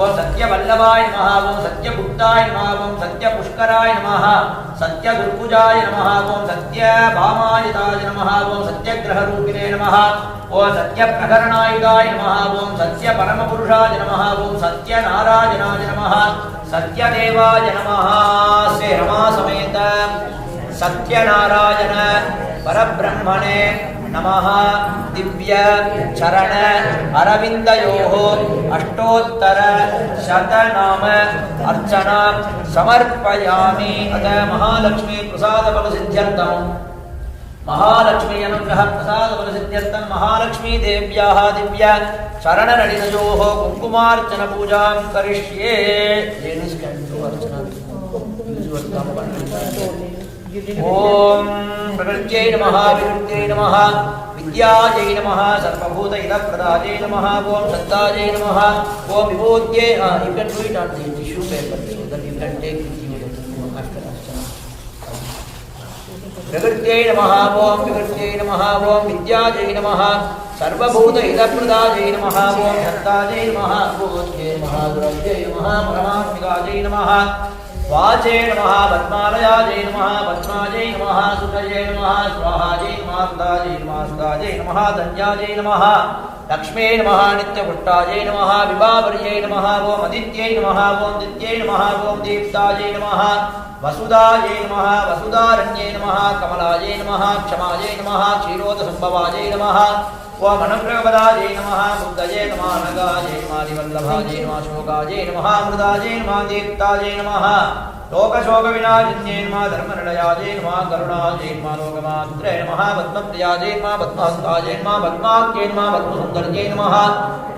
ओम सत्य वल्लभाय नमः ओम सत्य गुप्ताय नमः ओम सत्य पुष्कराय नमः सत्य गुरुकुजाय नमः ओम सत्य भामायुधाय नमः ओम सत्य ग्रहरूपिणे नमः ओम सत्य प्रकरणायुधाय नमः ओम सत्य परमपुरुषाय नमः ओम सत्य नारायणाय नमः सत्य देवाय नमः श्री रमा समेत सत्यनारायण परब्रह्मणे नमः दिव्य चरण अरविंदयोः अष्टोत्तर शतनाम अर्चना समर्पयामि। अथ महालक्ष्मी प्रसाद बल सिद्ध्यर्थम महालक्ष्मी अनुग्रह प्रसाद बल सिद्ध्यर्थम महालक्ष्मी देव्याः दिव्य चरण नलिनयोः कुंकुमार्चन पूजां करिष्ये। ओम प्रकृत्यै नमः विकृत्यै नमः विद्यायै नमः सर्वभूत इदप्रदायै नमः ओम सत्तायै नमः ओम विभूत्यै you can do it on the tissue paper so that you can take with you after archana। प्रकृत्यै नमः ओम विकृत्यै नमः ओम विद्यायै नमः सर्वभूत इदप्रदायै नमः ओम सत्तायै नमः विभूत्यै नमः द्रव्यै नमः परमात्मिकायै नमः वाचे नमः पद्मालयायै नमः पद्मायै नमः सुखयै नमः स्वाहायै नमः सुधायै नमः सुधायै नमः धन्यायै नमः लक्ष्मी नमः नित्यपुष्टायै नमः विभावर्यै नमः ओम अदित्यै नमः ओम दित्यै नमः ओम दीप्तायै नमः वसुदायै नमः वसुदारण्यै नमः कमलायै नमः क्षमायै नमः क्षीरोदसंभवायै नमः ओम अनुग्रहपदायै नमः बुद्धये नमः नगायै नमः दिवल्लभायै नमः शोकायै नमः मृदायै नमः दीप्तायै नमः लोकशोकविनाशिन्यै नमः धर्मनिलयायै नमः करुणायै नमः लोकमात्रे नमः पद्मप्रियायै नमः पद्महस्तायै नमः पद्माख्यै नमः पद्मसुन्दर्यै नमः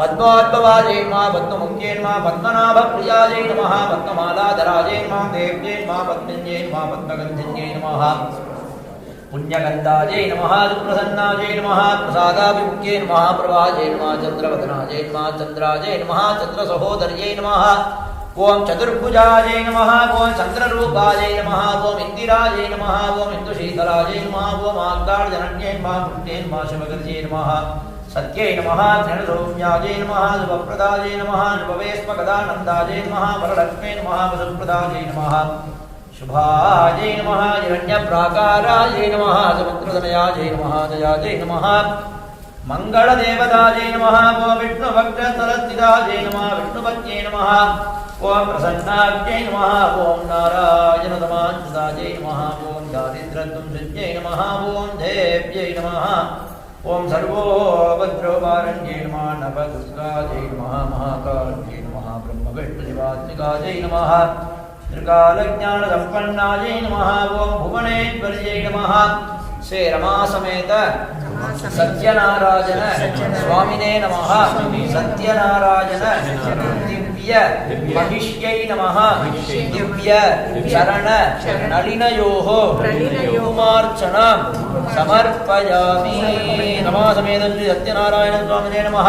पद्मोद्भवायै नमः पद्ममुख्यै नमः पद्मनाभप्रियायै नमः पद्ममालाधरायै नमः देव्यै नमः पद्मिन्यै नमः पद्मगन्धिन्यै नमः पुण्यगन्धायै नमः सुप्रसन्नायै नमः प्रसादाभिमुख्यै नमः प्रभायै नमः चन्द्रवदनायै नमः चन्द्रायै नमः चन्द्रसहोदर्यै नमः ओम चतुर्भुजायै नमः ओम चन्द्ररूपायै नमः ओम इन्दिरायै नमः ओम इन्दुशीतलायै नमः ओम आग्दार्जनन्यै नमः पुण्यै नमः शिवगर्यै नमः सत्यै नमः ज्ञानसौम्यायै नमः शुभप्रदायै नमः शुभवेश्मगदानन्दायै नमः वरलक्ष्म्यै नमः वसुप्रदायै नमः शुभायै नमः हिरण्यप्राकारायै नमः समुद्रतनयायै नमः जयायै नमः मंगलदेवतायै नमः ओम विष्णुभक्तस्थलस्थितायै नमः विष्णुपत्न्यै नमः ओम प्रसन्नाख्यै नमः ओम नारायणतमाच्युतायै नमः ओम दारिद्र्यध्वंसिन्यै नमः ओम देव्यै नमः ओम सर्वोपद्रवपारण्यै नमः नवदुर्गायै नमः महाकाल्यै नमः ब्रह्मविष्णुशिवात्मिकायै नमः त्रिकालज्ञानसम्पन्नायै नमः ओम भुवनेश्वर्यै नमः श्री रमा समेत सत्यनारायण स्वामिने नमः सत्यनारायण दिव्य महिष्यै नमः दिव्य चरण नलिनयोः कुमार्चना समर्पयामि। रमा समेत श्री सत्यनारायण स्वामिने नमः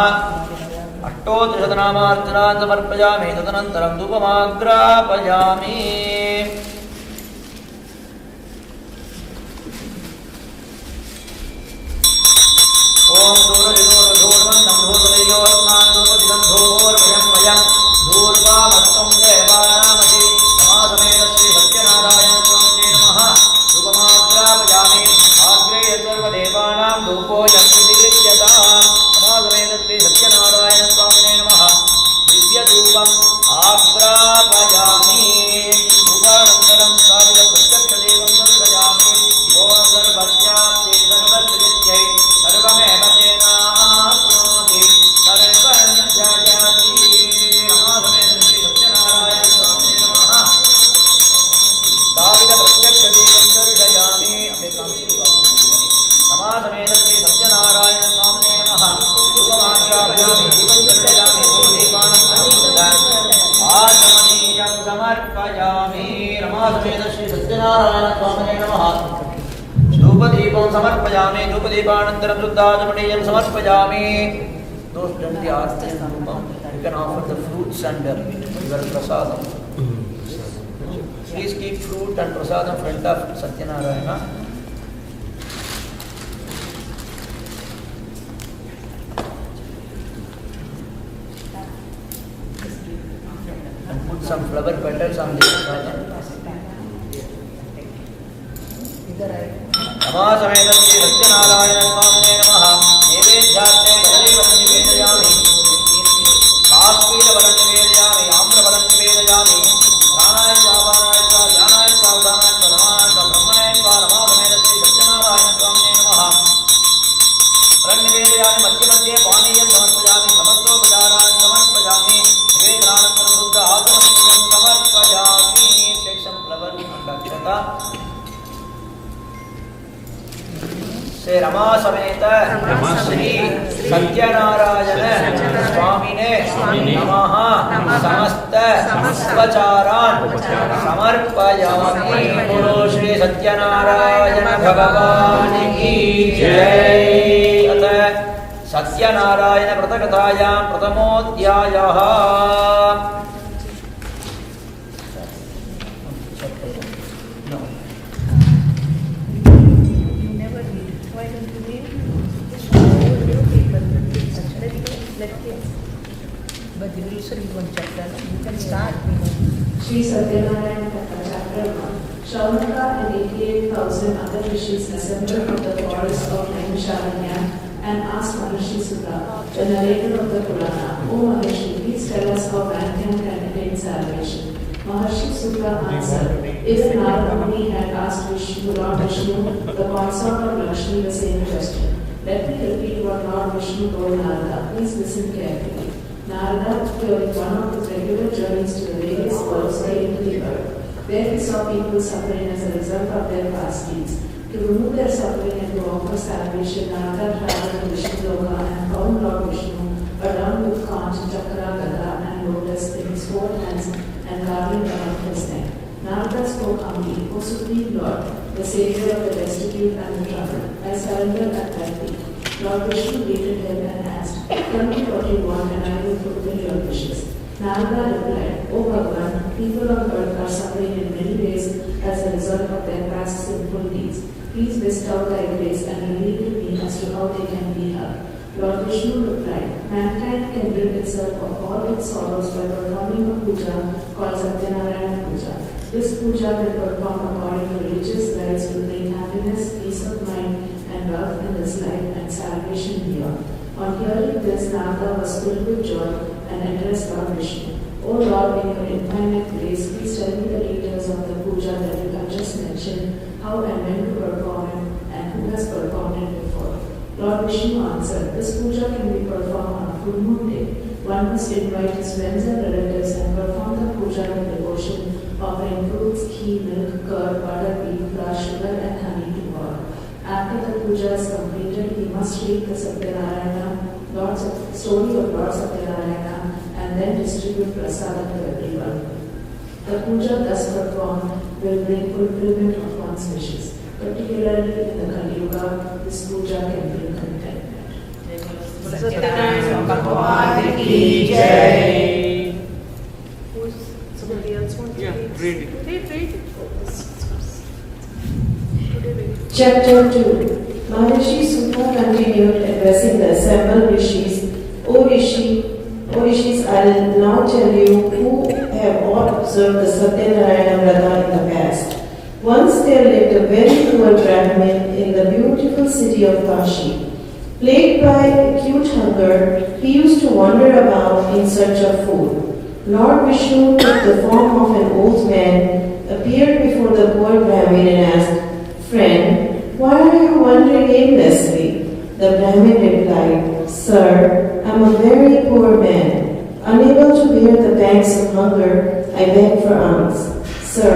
अष्टोत्तरशतनामार्चनां समर्पयामि तदनन्तरं धूपमाग्रापयामि। ओम दूरदिगोर्धूर्वन्तं धूर्वदयोस्मान् धूर्वदिगं धूर्वयं वयं धूर्वामस्तं देवानामसि समासमेत श्री सत्यनारायण स्वामिने नमः धूपमाग्रापयामि। आग्रे सर्वदेवानां धूपोऽयं विधिर्यताम् समासमेत श्री सत्यनारायण स्वामिने नमः दिव्यधूपम् आग्रापयामि। धूपानन्तरं कालिदप्रत्यक्षदेवं दर्शयामि। ओम सर्वज्ञात्यै सर्वस्थित्यै सर्वमेव तेनाप्नोति सर्वं जयाति। समासमेत श्री सत्यनारायण स्वामिने नमः कालिदप्रत्यक्षदेवं दर्शयामि। समासमेत श्री सत्यनारायण स्वामिने नमः धूपमाग्रापयामि दीपं दर्शयामि आचमनीयं समर्पयामि। रमासमेत श्री सत्यनारायण स्वामिने नमः धूपदीपं समर्पयामि। धूपदीपानन्तरं शुद्धाचमनीयं समर्पयामि। those done the arti and dhumam, you can offer the fruits and your prasadam. Please keep fruit and prasadam in front of Satya Narayana. And put some flower petals on the prasadam. Namasameda Sri Satya Narayana Swamine Namaha. Nevedhyate Kadali Valam Nivedayami. Kaspira Valam Nivedayami. Amra Valam Nivedayami. Pranaya Swavanaya Jnanaya Swavdhanaya Pradhamanaya Brahmanaya Namasameda Sri Satya Narayana Swamine Namaha. Valam Nivedayami Madhya Madhya Paniyam Samarpayami. Samastopadaran Samarpayami. Nivedananam Buddha Atmaniyam Samarpayami. Take some flower and akshata. Say Rama Sameta Shri Satya Narayana Swamine Namaha Samasta Svacharan Samarpayami. Guru Shri Satya Narayana Bhagavani ki Jai. Satya Narayana Pratakatayam Pratamodhyayaha. But you will also read one chapter. You can start. Sri Satya Narayana Puja, Chapter 1. Shaunaka and 88,000 other rishis assembled from the forest of Naimisharanya and asked Maharishi Sutta, the narrator of the Purana, O Maharishi, please tell us how mankind can attain salvation. Maharishi Sutta answered, if Narada Muni had asked Vishnu, Lord Vishnu, the consort of Lakshmi, the same question. Let me repeat what Lord Vishnu told Narada. Please listen carefully. Narada, during one of his regular journeys to the various worlds, came to the earth. There he saw people suffering as a result of their past deeds. To remove their suffering and to offer salvation, Narada traveled to Vishnuloka and found Lord Vishnu adorned with conch, chakra, gada, and lotus in his 4 hands and carving around his neck. Narada spoke humbly, O Supreme Lord, the Savior of the destitute and the troubled, I surrender at thy feet. Lord Vishnu greeted him and asked, tell me what you want and I will fulfill your wishes. Narada replied, O Bhagavan, people on earth are suffering in many ways as a result of their past sinful deeds. Please bestow thy grace and reveal to me as to how they can be helped. Lord Vishnu replied, mankind can rid itself of all its sorrows by performing a puja called Satya Narayana Puja. This puja will perform according to religious rites to bring happiness, peace of mind, and wealth in this life and salvation beyond. On hearing this, Narada was filled with joy and addressed Lord Vishnu. O Lord, in your infinite grace, please tell me the details of the puja that you have just mentioned, how and when to perform it, and who has performed it before. Lord Vishnu answered, this puja can be performed on a full moon day. One must invite his friends and relatives and perform the puja with devotion, offering fruits, ghee, milk, curd, butter, beef, flour, sugar, and honey to God. After the puja is completed, he must read the Satya Narayana, story of Lord Satya Narayana, and then distribute prasadam to everyone. The puja thus performed will bring fulfillment of one's wishes. Particularly in the Kali Yuga, this puja can bring contentment. Satyanarayana Bhagwan ki Jai. Somebody else wants to read? Read it. Chapter 2. Maharishi Sutta continued addressing the assembled rishis. O rishis, I will now tell you who have all observed the Satya Narayana Vrata in the past. Once there lived a very poor Brahmin in the beautiful city of Kashi. Plagued by acute hunger, he used to wander about in search of food. Lord Vishnu took the form of an old man, appeared before the poor Brahmin and asked, friend, why are you wandering aimlessly? The Brahmin replied, Sir, I am a very poor man. Unable to bear the pangs of hunger, I beg for alms. Sir,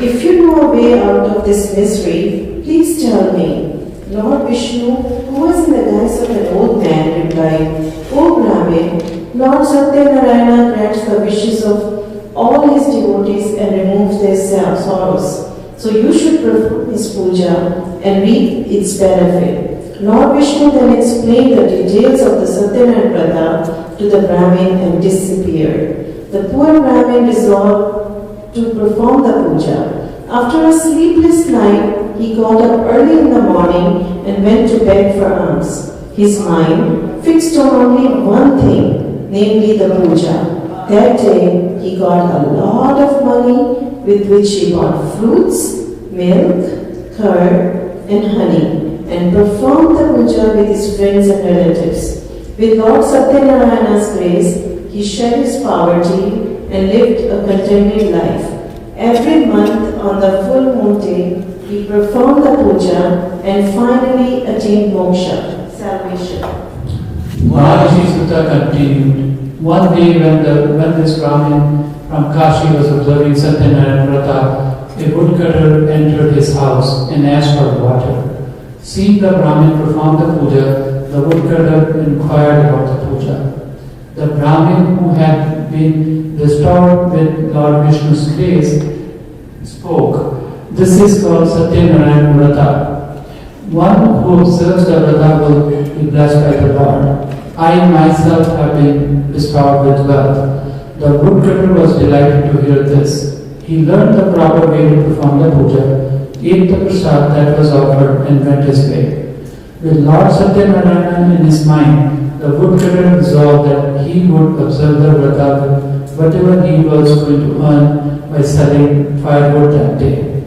if you know a way out of this misery, please tell me. Lord Vishnu, who was in the guise of an old man, replied, O Brahmin, Lord Satya Narayana grants the wishes of all his devotees and removes their sorrows. So you should perform his puja and reap its benefit. Lord Vishnu then explained the details of the Satya Narayana Vrata to the Brahmin and disappeared. The poor Brahmin resolved to perform the puja. After a sleepless night, he got up early in the morning and went to beg for alms. His mind fixed on only one thing, namely the puja. That day, he got a lot of money with which he bought fruits, milk, curd, and honey, and performed the puja with his friends and relatives. With Lord Satya Narayana's grace, he shed his poverty and lived a contented life. Every month on the full moon day, he performed the puja and finally attained moksha, salvation. Balaji Sutta continued. One day when this Brahmin from Kashi was observing Satya Narayana Vrata, a woodcutter entered his house and asked for water. Seeing the Brahmin perform the puja, the woodcutter inquired about the puja. The Brahmin, who had been restored with Lord Vishnu's grace, spoke. This is called Satya Narayana Vrata. One who observes the Vrata will be blessed by the Lord. I myself have been restored with wealth. The woodcutter was delighted to hear this. He learned the proper way to perform the puja, ate the prasad that was offered, and went his way. With Lord Satya Narayana in his mind, the woodcutter resolved that he would observe the Vrata with whatever he was going to earn by selling firewood that day.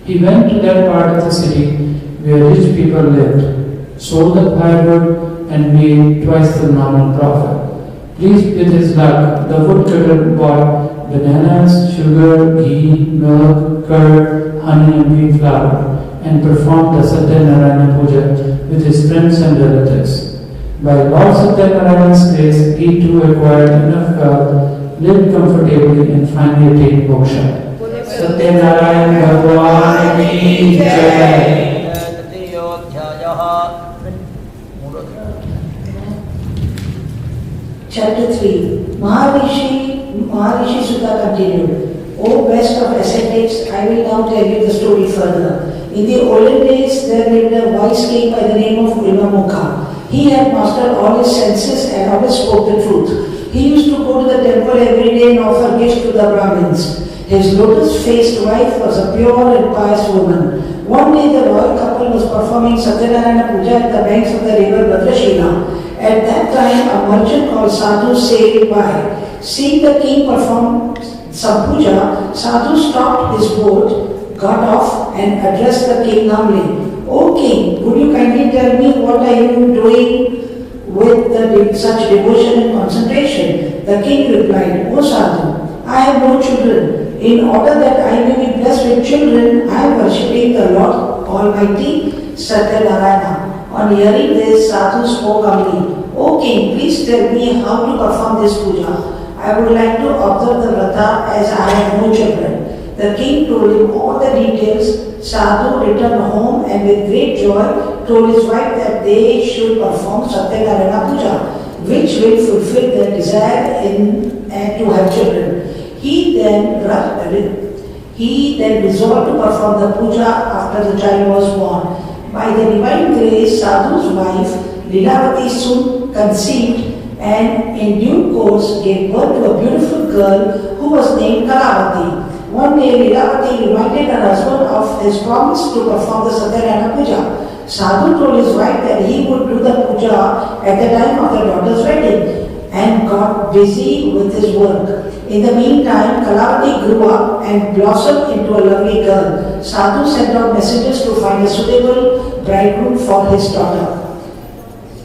He went to that part of the city where rich people lived, sold the firewood, and made twice the normal profit. Pleased with his luck, the woodcutter bought bananas, sugar, ghee, milk, curd, honey, and wheat flour, and performed the Satya Narayana Puja with his friends and relatives. By Lord Satya Narayana's grace, he too acquired enough wealth, lived comfortably, and finally attained moksha. Satya Narayana Bhagwan ki Jai. Chapter 3. Maharishi Sutta continued. O best of ascetics, I will now tell you the story further. In the olden days, there lived a wise king by the name of Vilmamukha. He had mastered all his senses and always spoke the truth. He used to go to the temple every day and offer gifts to the Brahmins. His lotus-faced wife was a pure and pious woman. One day, the royal couple was performing Satya Narayana Puja at the banks of the river Bhadrashila. At that time, a merchant called Sadhu sailed by. Seeing the king perform some puja, Sadhu stopped his boat, got off, and addressed the king humbly. O king, would you kindly tell me what are you doing with such devotion and concentration? The king replied, O Sadhu, I have no children. In order that I may be blessed with children, I am worshipping the Lord Almighty, Satya Narayana. On hearing this, Sadhu spoke humbly. O king, please tell me how to perform this puja. I would like to observe the vrata as I have no children. The king told him all the details. Sadhu returned home and with great joy told his wife that they should perform Satya Narayana Puja, which will fulfill their desire and to have children. He then resolved to perform the puja after the child was born. By the divine grace, Sadhu's wife, Lilavati, soon conceived and in due course gave birth to a beautiful girl who was named Kalavati. One day, Lilavati reminded her husband of his promise to perform the Satya Narayana Puja. Sadhu told his wife that he would do the puja at the time of their daughter's wedding and got busy with his work. In the meantime, Kalavati grew up and blossomed into a lovely girl. Sadhu sent out messengers to find a suitable bridegroom for his daughter.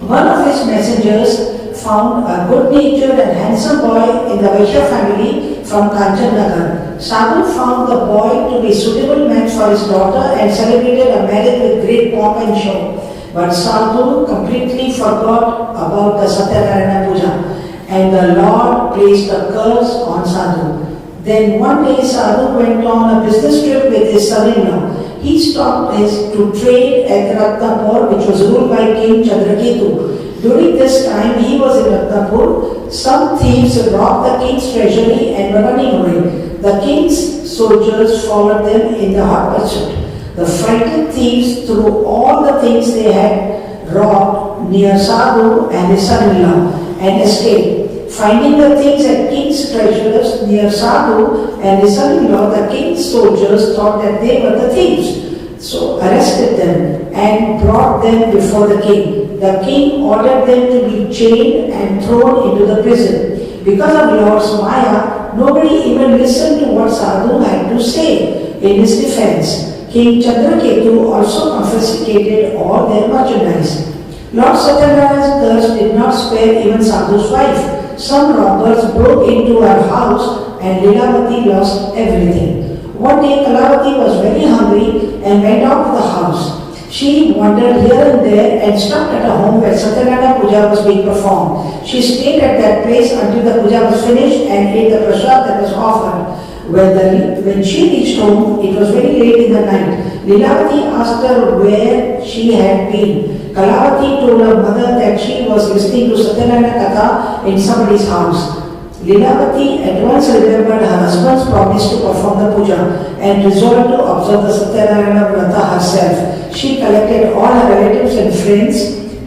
One of his messengers found a good-natured and handsome boy in the Vaishya family from Kanchannagar. Sadhu found the boy to be suitable man for his daughter and celebrated a marriage with great pomp and show. But Sadhu completely forgot about the Satya Narayana Puja. And the Lord placed a curse on Sadhu. Then one day Sadhu went on a business trip with his son-in-law. He stopped to trade at Ratnapur, which was ruled by King Chandraketu. During this time he was in Ratnapur. Some thieves robbed the king's treasury and were running away. The king's soldiers followed them in the hot pursuit. The frightened thieves threw all the things they had robbed near Sadhu and his son-in-law and escaped. Finding the things at king's treasurers near Sadhu and his son-in-law, the king's soldiers thought that they were the thieves. So arrested them and brought them before the king. The king ordered them to be chained and thrown into the prison. Because of Lord's Maya, nobody even listened to what Sadhu had to say in his defense. King Chandraketu also confiscated all their merchandise. Lord Satya Narayana's curse did not spare even Sadhu's wife. Some robbers broke into her house and Lilavati lost everything. One day Kalavati was very hungry and went out of the house. She wandered here and there and stopped at a home where Satya Narayana Puja was being performed. She stayed at that place until the puja was finished and ate the prasad that was offered. When she reached home, it was very late in the night. Lilavati asked her where she had been. Kalavati told her mother that she was listening to Satya Narayana Katha in somebody's house. Lilavati at once remembered her husband's promise to perform the puja and resolved to observe the Satya Narayana Vrata herself. She collected all her relatives and friends,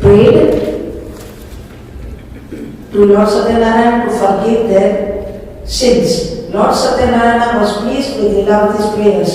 prayed to Lord Satya Narayana to forgive their sins. Lord Satya Narayana was pleased with Lilavati's prayers.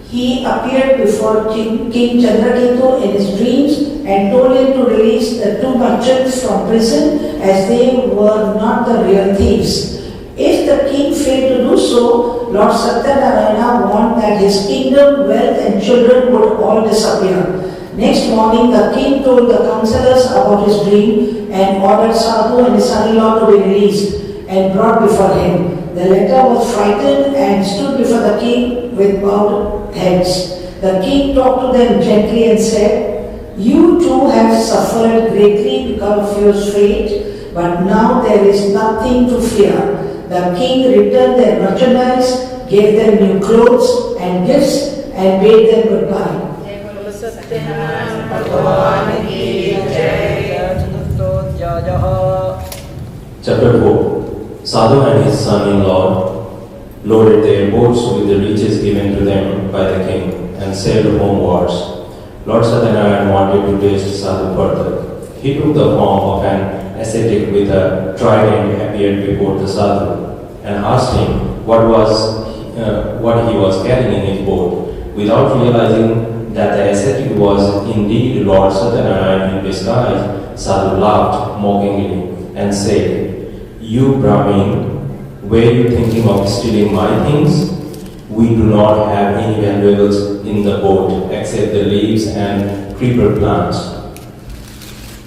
He appeared before King Chandraketu in his dreams and told him to release the two merchants from prison as they were not the real thieves. If the king failed to do so, Lord Satya Narayana warned that his kingdom, wealth and children would all disappear. Next morning, the king told the counselors about his dream and ordered Sadhu and his son-in-law to be released and brought before him. The latter was frightened and stood before the king with bowed heads. The king talked to them gently and said, "You too have suffered greatly because of your fate, but now there is nothing to fear." The king returned their merchandise, gave them new clothes and gifts, and bade them goodbye. Chapter 4. Sadhu and his son-in-law loaded their boats with the riches given to them by the king and sailed homewards. Lord Satya Narayana wanted to taste Sadhu further. He took the form of an ascetic with a trident, appeared before the Sadhu and asked him what he was carrying in his boat. Without realizing that the ascetic was indeed Lord Satya Narayana in disguise, Sadhu laughed mockingly and said, "You Brahmin, were you thinking of stealing my things? We do not have any valuables in the boat except the leaves and creeper plants."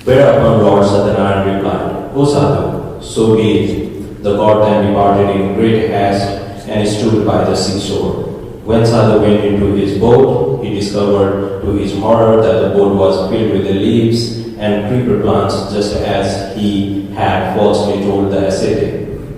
Whereupon Lord Satya Narayana replied, "O Sadhu, so be it." The god then departed in great haste and stood by the seashore. When Sadhu went into his boat, he discovered to his horror that the boat was filled with the leaves and creeper plants, just as he had falsely told the ascetic.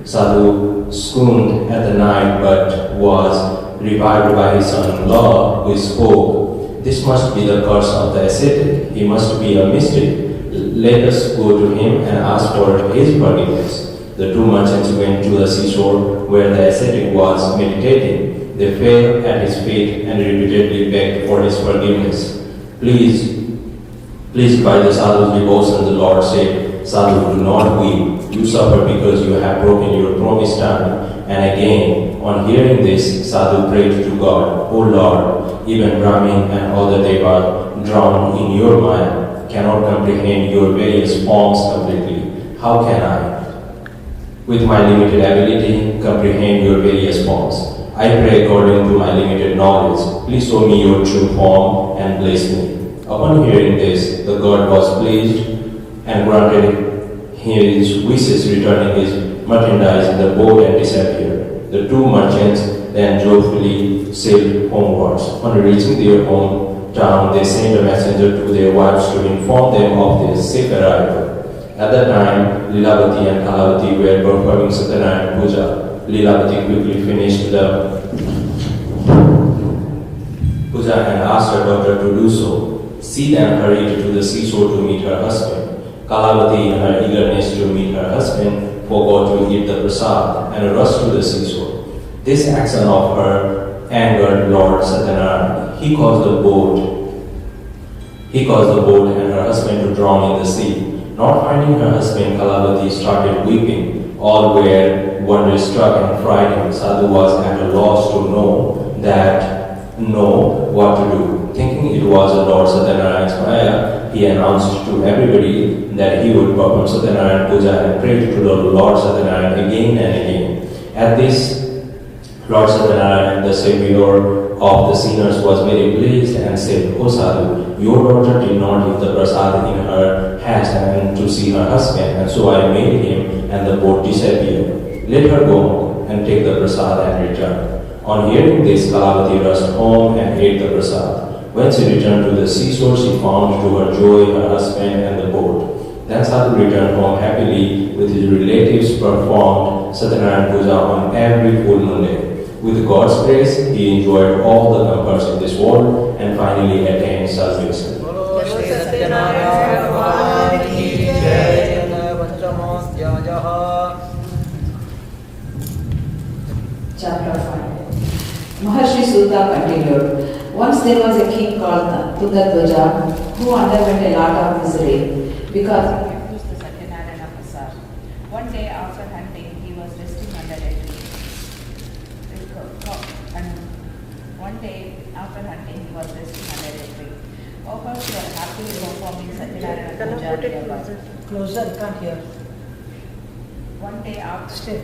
Sadhu swooned at the night but was revived by his son-in-law, who spoke, "This must be the curse of the ascetic. He must be a mystic. Let us go to him and ask for his forgiveness." The two merchants went to the seashore where the ascetic was meditating. They fell at his feet and repeatedly begged for his forgiveness. Pleased by the Sadhu's devotion, the Lord said, "Sadhu, do not weep. You suffer because you have broken your promised time." And again, on hearing this, Sadhu prayed to God, "O Lord, even Brahmin and all the Deva drowned in your mind cannot comprehend your various forms completely. How can I, with my limited ability, comprehend your various forms? I pray according to my limited knowledge. Please show me your true form and bless me." Upon hearing this, the god was pleased and granted his wishes, returning his merchandise in the boat and disappeared. The two merchants then joyfully sailed homewards. On reaching their hometown, they sent a messenger to their wives to inform them of their safe arrival. At that time, Lilavati and Kalavati were performing Satya Narayana Puja. Lilavati quickly finished the puja and asked her daughter to do so. She then hurried to the seashore to meet her husband. Kalavati, in her eagerness to meet her husband, forgot to eat the prasad and rushed to the seashore. This action of her angered Lord Satya Narayana. He caused the boat and her husband drown in the sea. Not finding her husband, Kalavati started weeping. All were wonder-struck and frightened. Sadhu was at a loss to know what to do. Thinking it was the Lord Satya Narayana's Maya, he announced to everybody that he would perform Satya Narayana Puja and pray to the Lord Satya Narayana again and again. At this, Lord Satya Narayana, the Savior of the sinners, was very pleased and said, "O Sadhu, your daughter did not leave the prasad in her hands and to see her husband, and so I made him and the boat disappear. Let her go and take the prasad and return." On hearing this, Kalavati rushed home and ate the prasad. When she returned to the seashore, she found to her joy her husband and the boat. Then Sadhu returned home happily with his relatives, performed Satya Narayana Puja on every full moon day. With God's grace, he enjoyed all the comforts of this world and finally attained salvation. Chapter 5. Maharshi Sutta continued. Once there was a king called Tundadvaja who underwent a lot of misery because he refused the Satya Narayana Puja. One day after hunting, he was resting under a tree. Couples were happily performing Satya Narayana Puja nearby. Closer, can't hear. One day after Stay.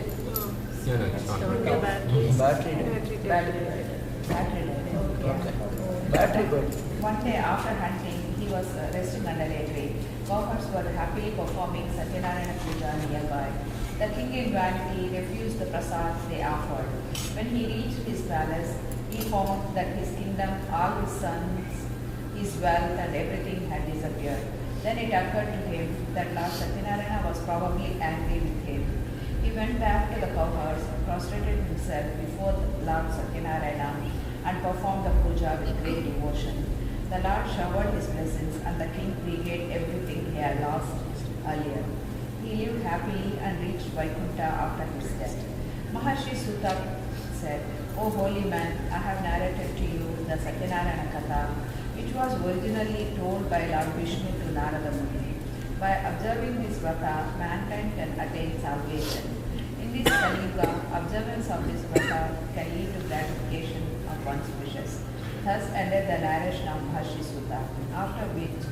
Battery good. One day after hunting, he was resting under a tree. Couples were happily performing Satya Narayana Puja nearby. The king in vanity refused the prasad they offered. When he reached his palace, he found that his kingdom, all his sons, his wealth and everything had disappeared. Then it occurred to him that Lord Satya Narayana was probably angry with him. He went back to the cowherds, prostrated himself before Lord Satya Narayana and performed the puja with great devotion. The Lord showered his blessings and the king regained everything he had lost earlier. He lived happily and reached Vaikuntha after his death. Maharshi Sutta said, "O holy man, I have narrated to you the Satya Narayana Katha, which was originally told by Lord Vishnu to Narada Muni. By observing this Vrata, mankind can attain salvation. In this Kali Yuga, observance of this Vrata can lead to gratification of one's wishes." Thus ended the narration of Maharshi Sutta, after which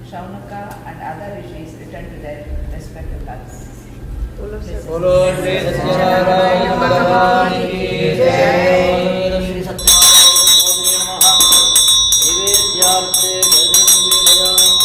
Shaunaka and other rishis returned to their respective huts. बोलो श्री सत्यनारायण भगवान की जय। श्री सत्यनारायण नमः। नैवेद्यार्थे भजनं वीरयामि।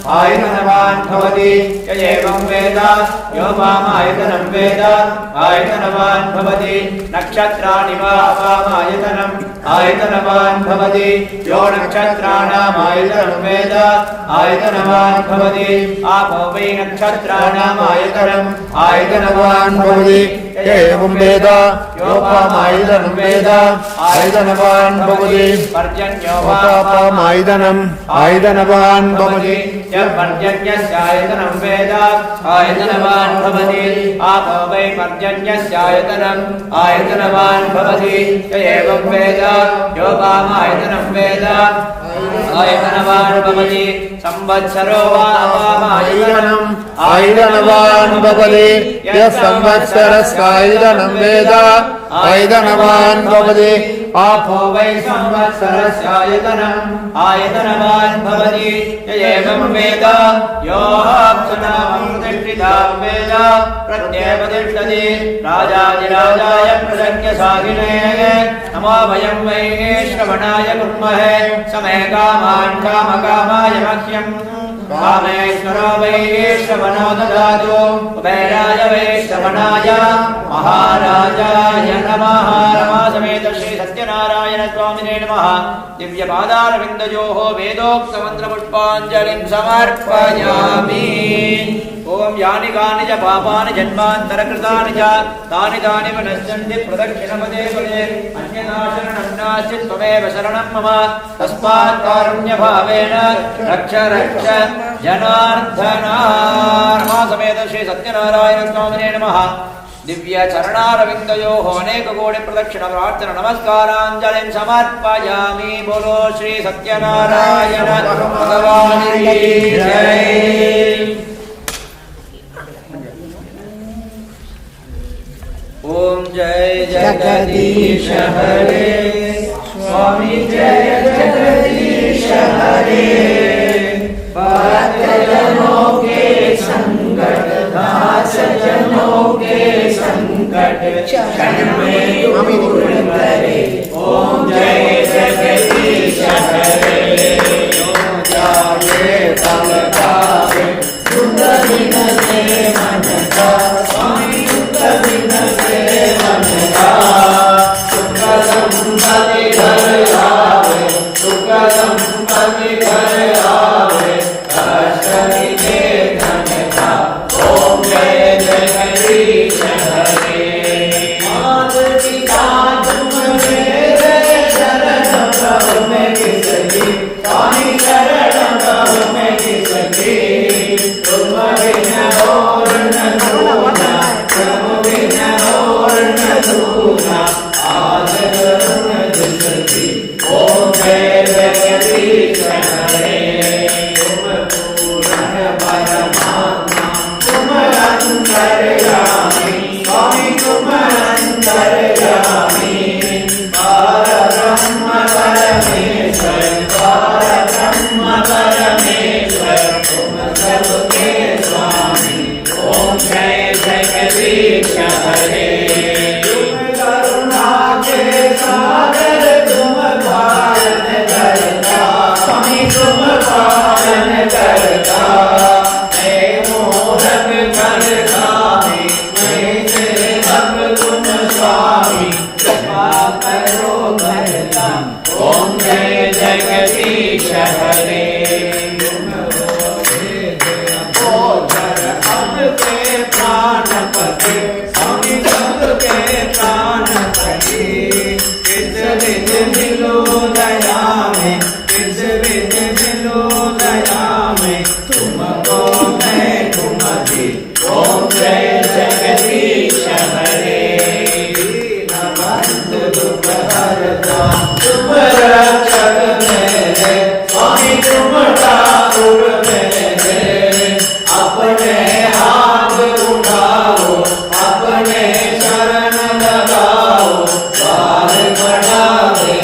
आयतनवान् भवति य एवं वेद यो वामायतनं वेद आयतनवान् भवति नक्षत्राणि वा अपामायतनम् आयतनवान् भवति यो नक्षत्राणाम् आयतनं वेद आयतनवान् भवति आपो वै नक्षत्राणाम् आयतनम् आयतनवान् भवति य एवं वेद यो वामायतनं वेद आयतनवान् भवति पर्जन्यो वापामायतनम् आयतनवान् भवति य पर्जन्यस्य आयतनं वेद आयतनवान् भवति आपो वै पर्जन्यस्य आयतनम् आयतनवान् भवति य एवं वेद यो वामायतनं वेद आयतनवान् भवति संवत्सरो वा अपामायतनम् आयतनवान् भवति य संवत्सरस्य आयतनं वेद आयतनवान् भवति आपो वै संवत्सरस्य आयतनम् आयतनवान् भवति य एवं वेद यो अप्सुनामनुतिष्ठितां वेद प्रत्येपतिष्ठति राजाधिराजाय प्रसज्ञसागिने नमो वयं वै श्रवणाय कुर्महे समे कामान् कामकामाय मह्यम् कामेश्वरो वै श्रवणो ददातु कुबेराय वै श्रवणाय महाराजाय नमः रमासमेत श्री सत्यनारायण स्वामिने नमः दिव्यपादारविन्दयोः वेदोक्तमन्त्रपुष्पाञ्जलिं समर्पयामि ओम यानि कानि च पापानि जन्मान्तरकृतानि च तानि तानि विनश्यन्ति प्रदक्षिणपदे पदे अन्यथा शरणं नास्ति त्वमेव शरणं मम तस्मात् कारुण्यभावेन रक्ष रक्ष जनार्दन रमासमेत श्री सत्यनारायण स्वामिने नमः दिव्य चरणारविन्दयोः अनेक कोटि प्रदक्षिण प्रार्थना नमस्काराञ्जलिं समर्पयामि बोलो श्री सत्यनारायण भगवान् की जय। ओम जय जगदीश हरे स्वामी जय जगदीश हरे भक्तजनों के संकट दास जनों के संकट क्षण में दूर करे ओम जय जगदीश हरे ओम जागे तल गावे दुख दिन से मन का स्वामी दुख दिन से मन का सुख संपत्ति घर आवे सुख संपत्ति घर आवे अष्टमी के धन का ओम जय जगदीश हरे मात पिता तुम मेरे शरण प्रभु में किसकी स्वामी शरण प्रभु में किसकी तुम बिन और न दूना तुम बिन और न दूना आज करुण जिसकी ओम जय जगदीश हरे तुम पूर्ण परमात्मा तुम अंतर्यामी स्वामी तुम अंतर्यामी परब्रह्म परमेश्वर परब्रह्म परमेश्वर तुम सबके स्वामी ओम जय जगदीश हरे तुम करुणा के सागर तुम पालन करता स्वामी तुम पालन करता मैं मोहक करता मैं तेरे भक्त तुम स्वामी कृपा करो करता ओम जय जगदीश हरे सबके प्राणपति स्वामी सबके प्राणपति किस विध मिलो दया में किस विध मिलो दया में तुमको मैं तुमकी ओम जय जगदीश हरे दीनबंधु दुख हरता तुम रक्षक मेरे स्वामी तुम ठाकुर मेरे अपने हाथ उठाओ अपने शरण लगाओ द्वार बना दे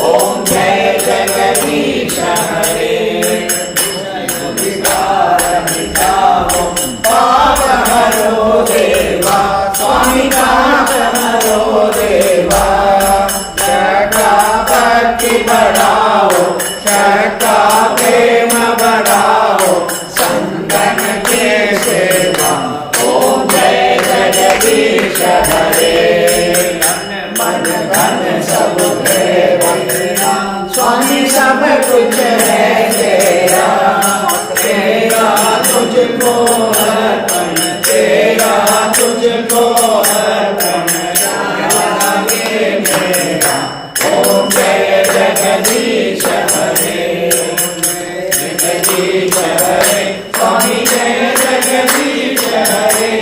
ओम जय जगदीश हरे विकार मिटाओ पाप हरो देवा स्वामी पाप हरो देवा श्रद्धा भक्ति बढ़ाओ श्रद्धा प्रेम बढ़ाओ धन सब तेरा, स्वामी सब कुछ है तेरा, तेरा तुझको अर्पण, तेरा तुझको अर्पण जागे मेरा। ओम जय जगदीश हरे, जगदीश हरे, स्वामी जय जगदीश हरे।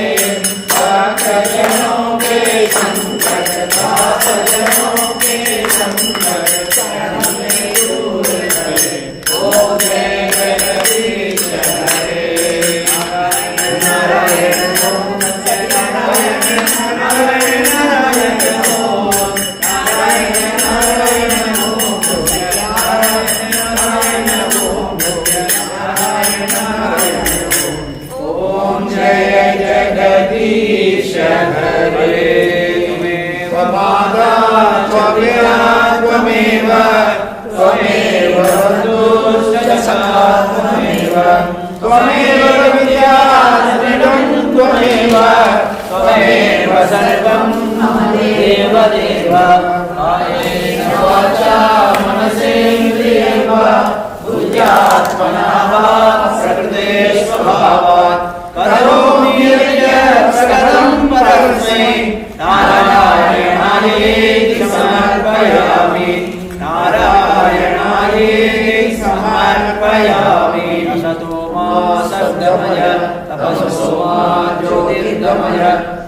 भक्तजनों के संकट, दासजनों के संकट हमें दूर करे। ओम जय जगदीश हरे। नारायण ओम, नारायण नारायण नारायण ओम, नारायण नारायण ओम, नारायण नारायण ओम, नारायण नारायण ओम। ओम जय जगदीश हरे। त्वमेव माता त्वमेव त्वमेव त्वमेव दुष्टसखा त्वमेव, त्वमेव विद्या दृढं त्वमेव, त्वमेव सर्वं मम देव देव। कायेन वाचा मनसेन्द्रियैर्वा बुद्ध्यात्मना वा प्रकृते स्वभावात् करोमि यत् सकलं परस्मै नारायणायेति समर्पयामि, नारायणायेति समर्पयामि। असतो मा सद्गमय, तपसो मा ज्योतिर्गमय,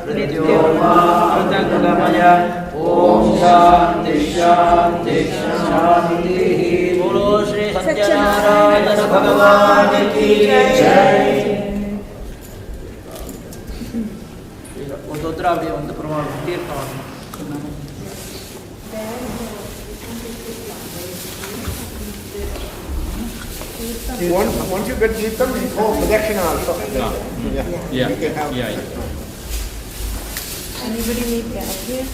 मृत्योर्मा अमृतंगमय। ओम शांति शांति शांति। बोलो श्री सत्यनारायण भगवान की जय। ಒಂದು ಪ್ರಮಾಣ ತೀರ್ಥವನ್ನು Once you get Tirtham, you go Pradakshina also. Yeah. Anybody need bag here?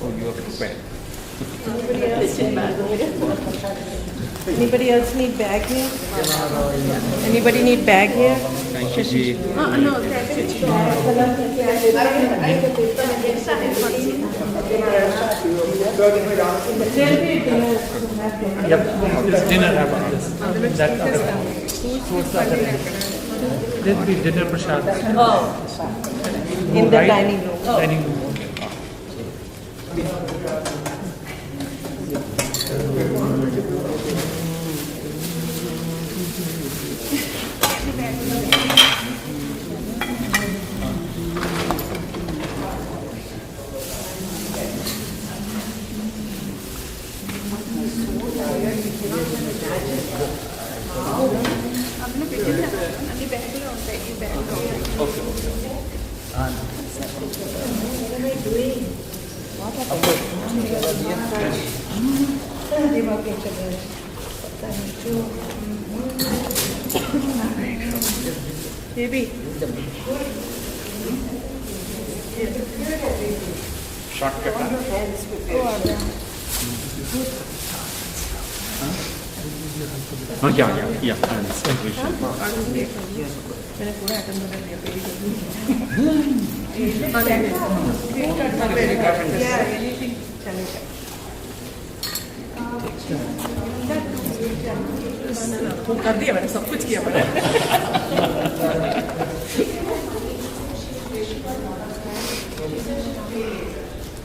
Oh, you have to pay. Anybody else need bag here? Anybody need bag here? Thank you, Ji. No, Yep, this dinner happened. That other towards the other end. There'll be dinner prasad. Oh, in the dining room. Dining room. Baby. Shortcut. Oh, yeah. I understand. We should. कर दिया मैंने, सब कुछ किया मैंने।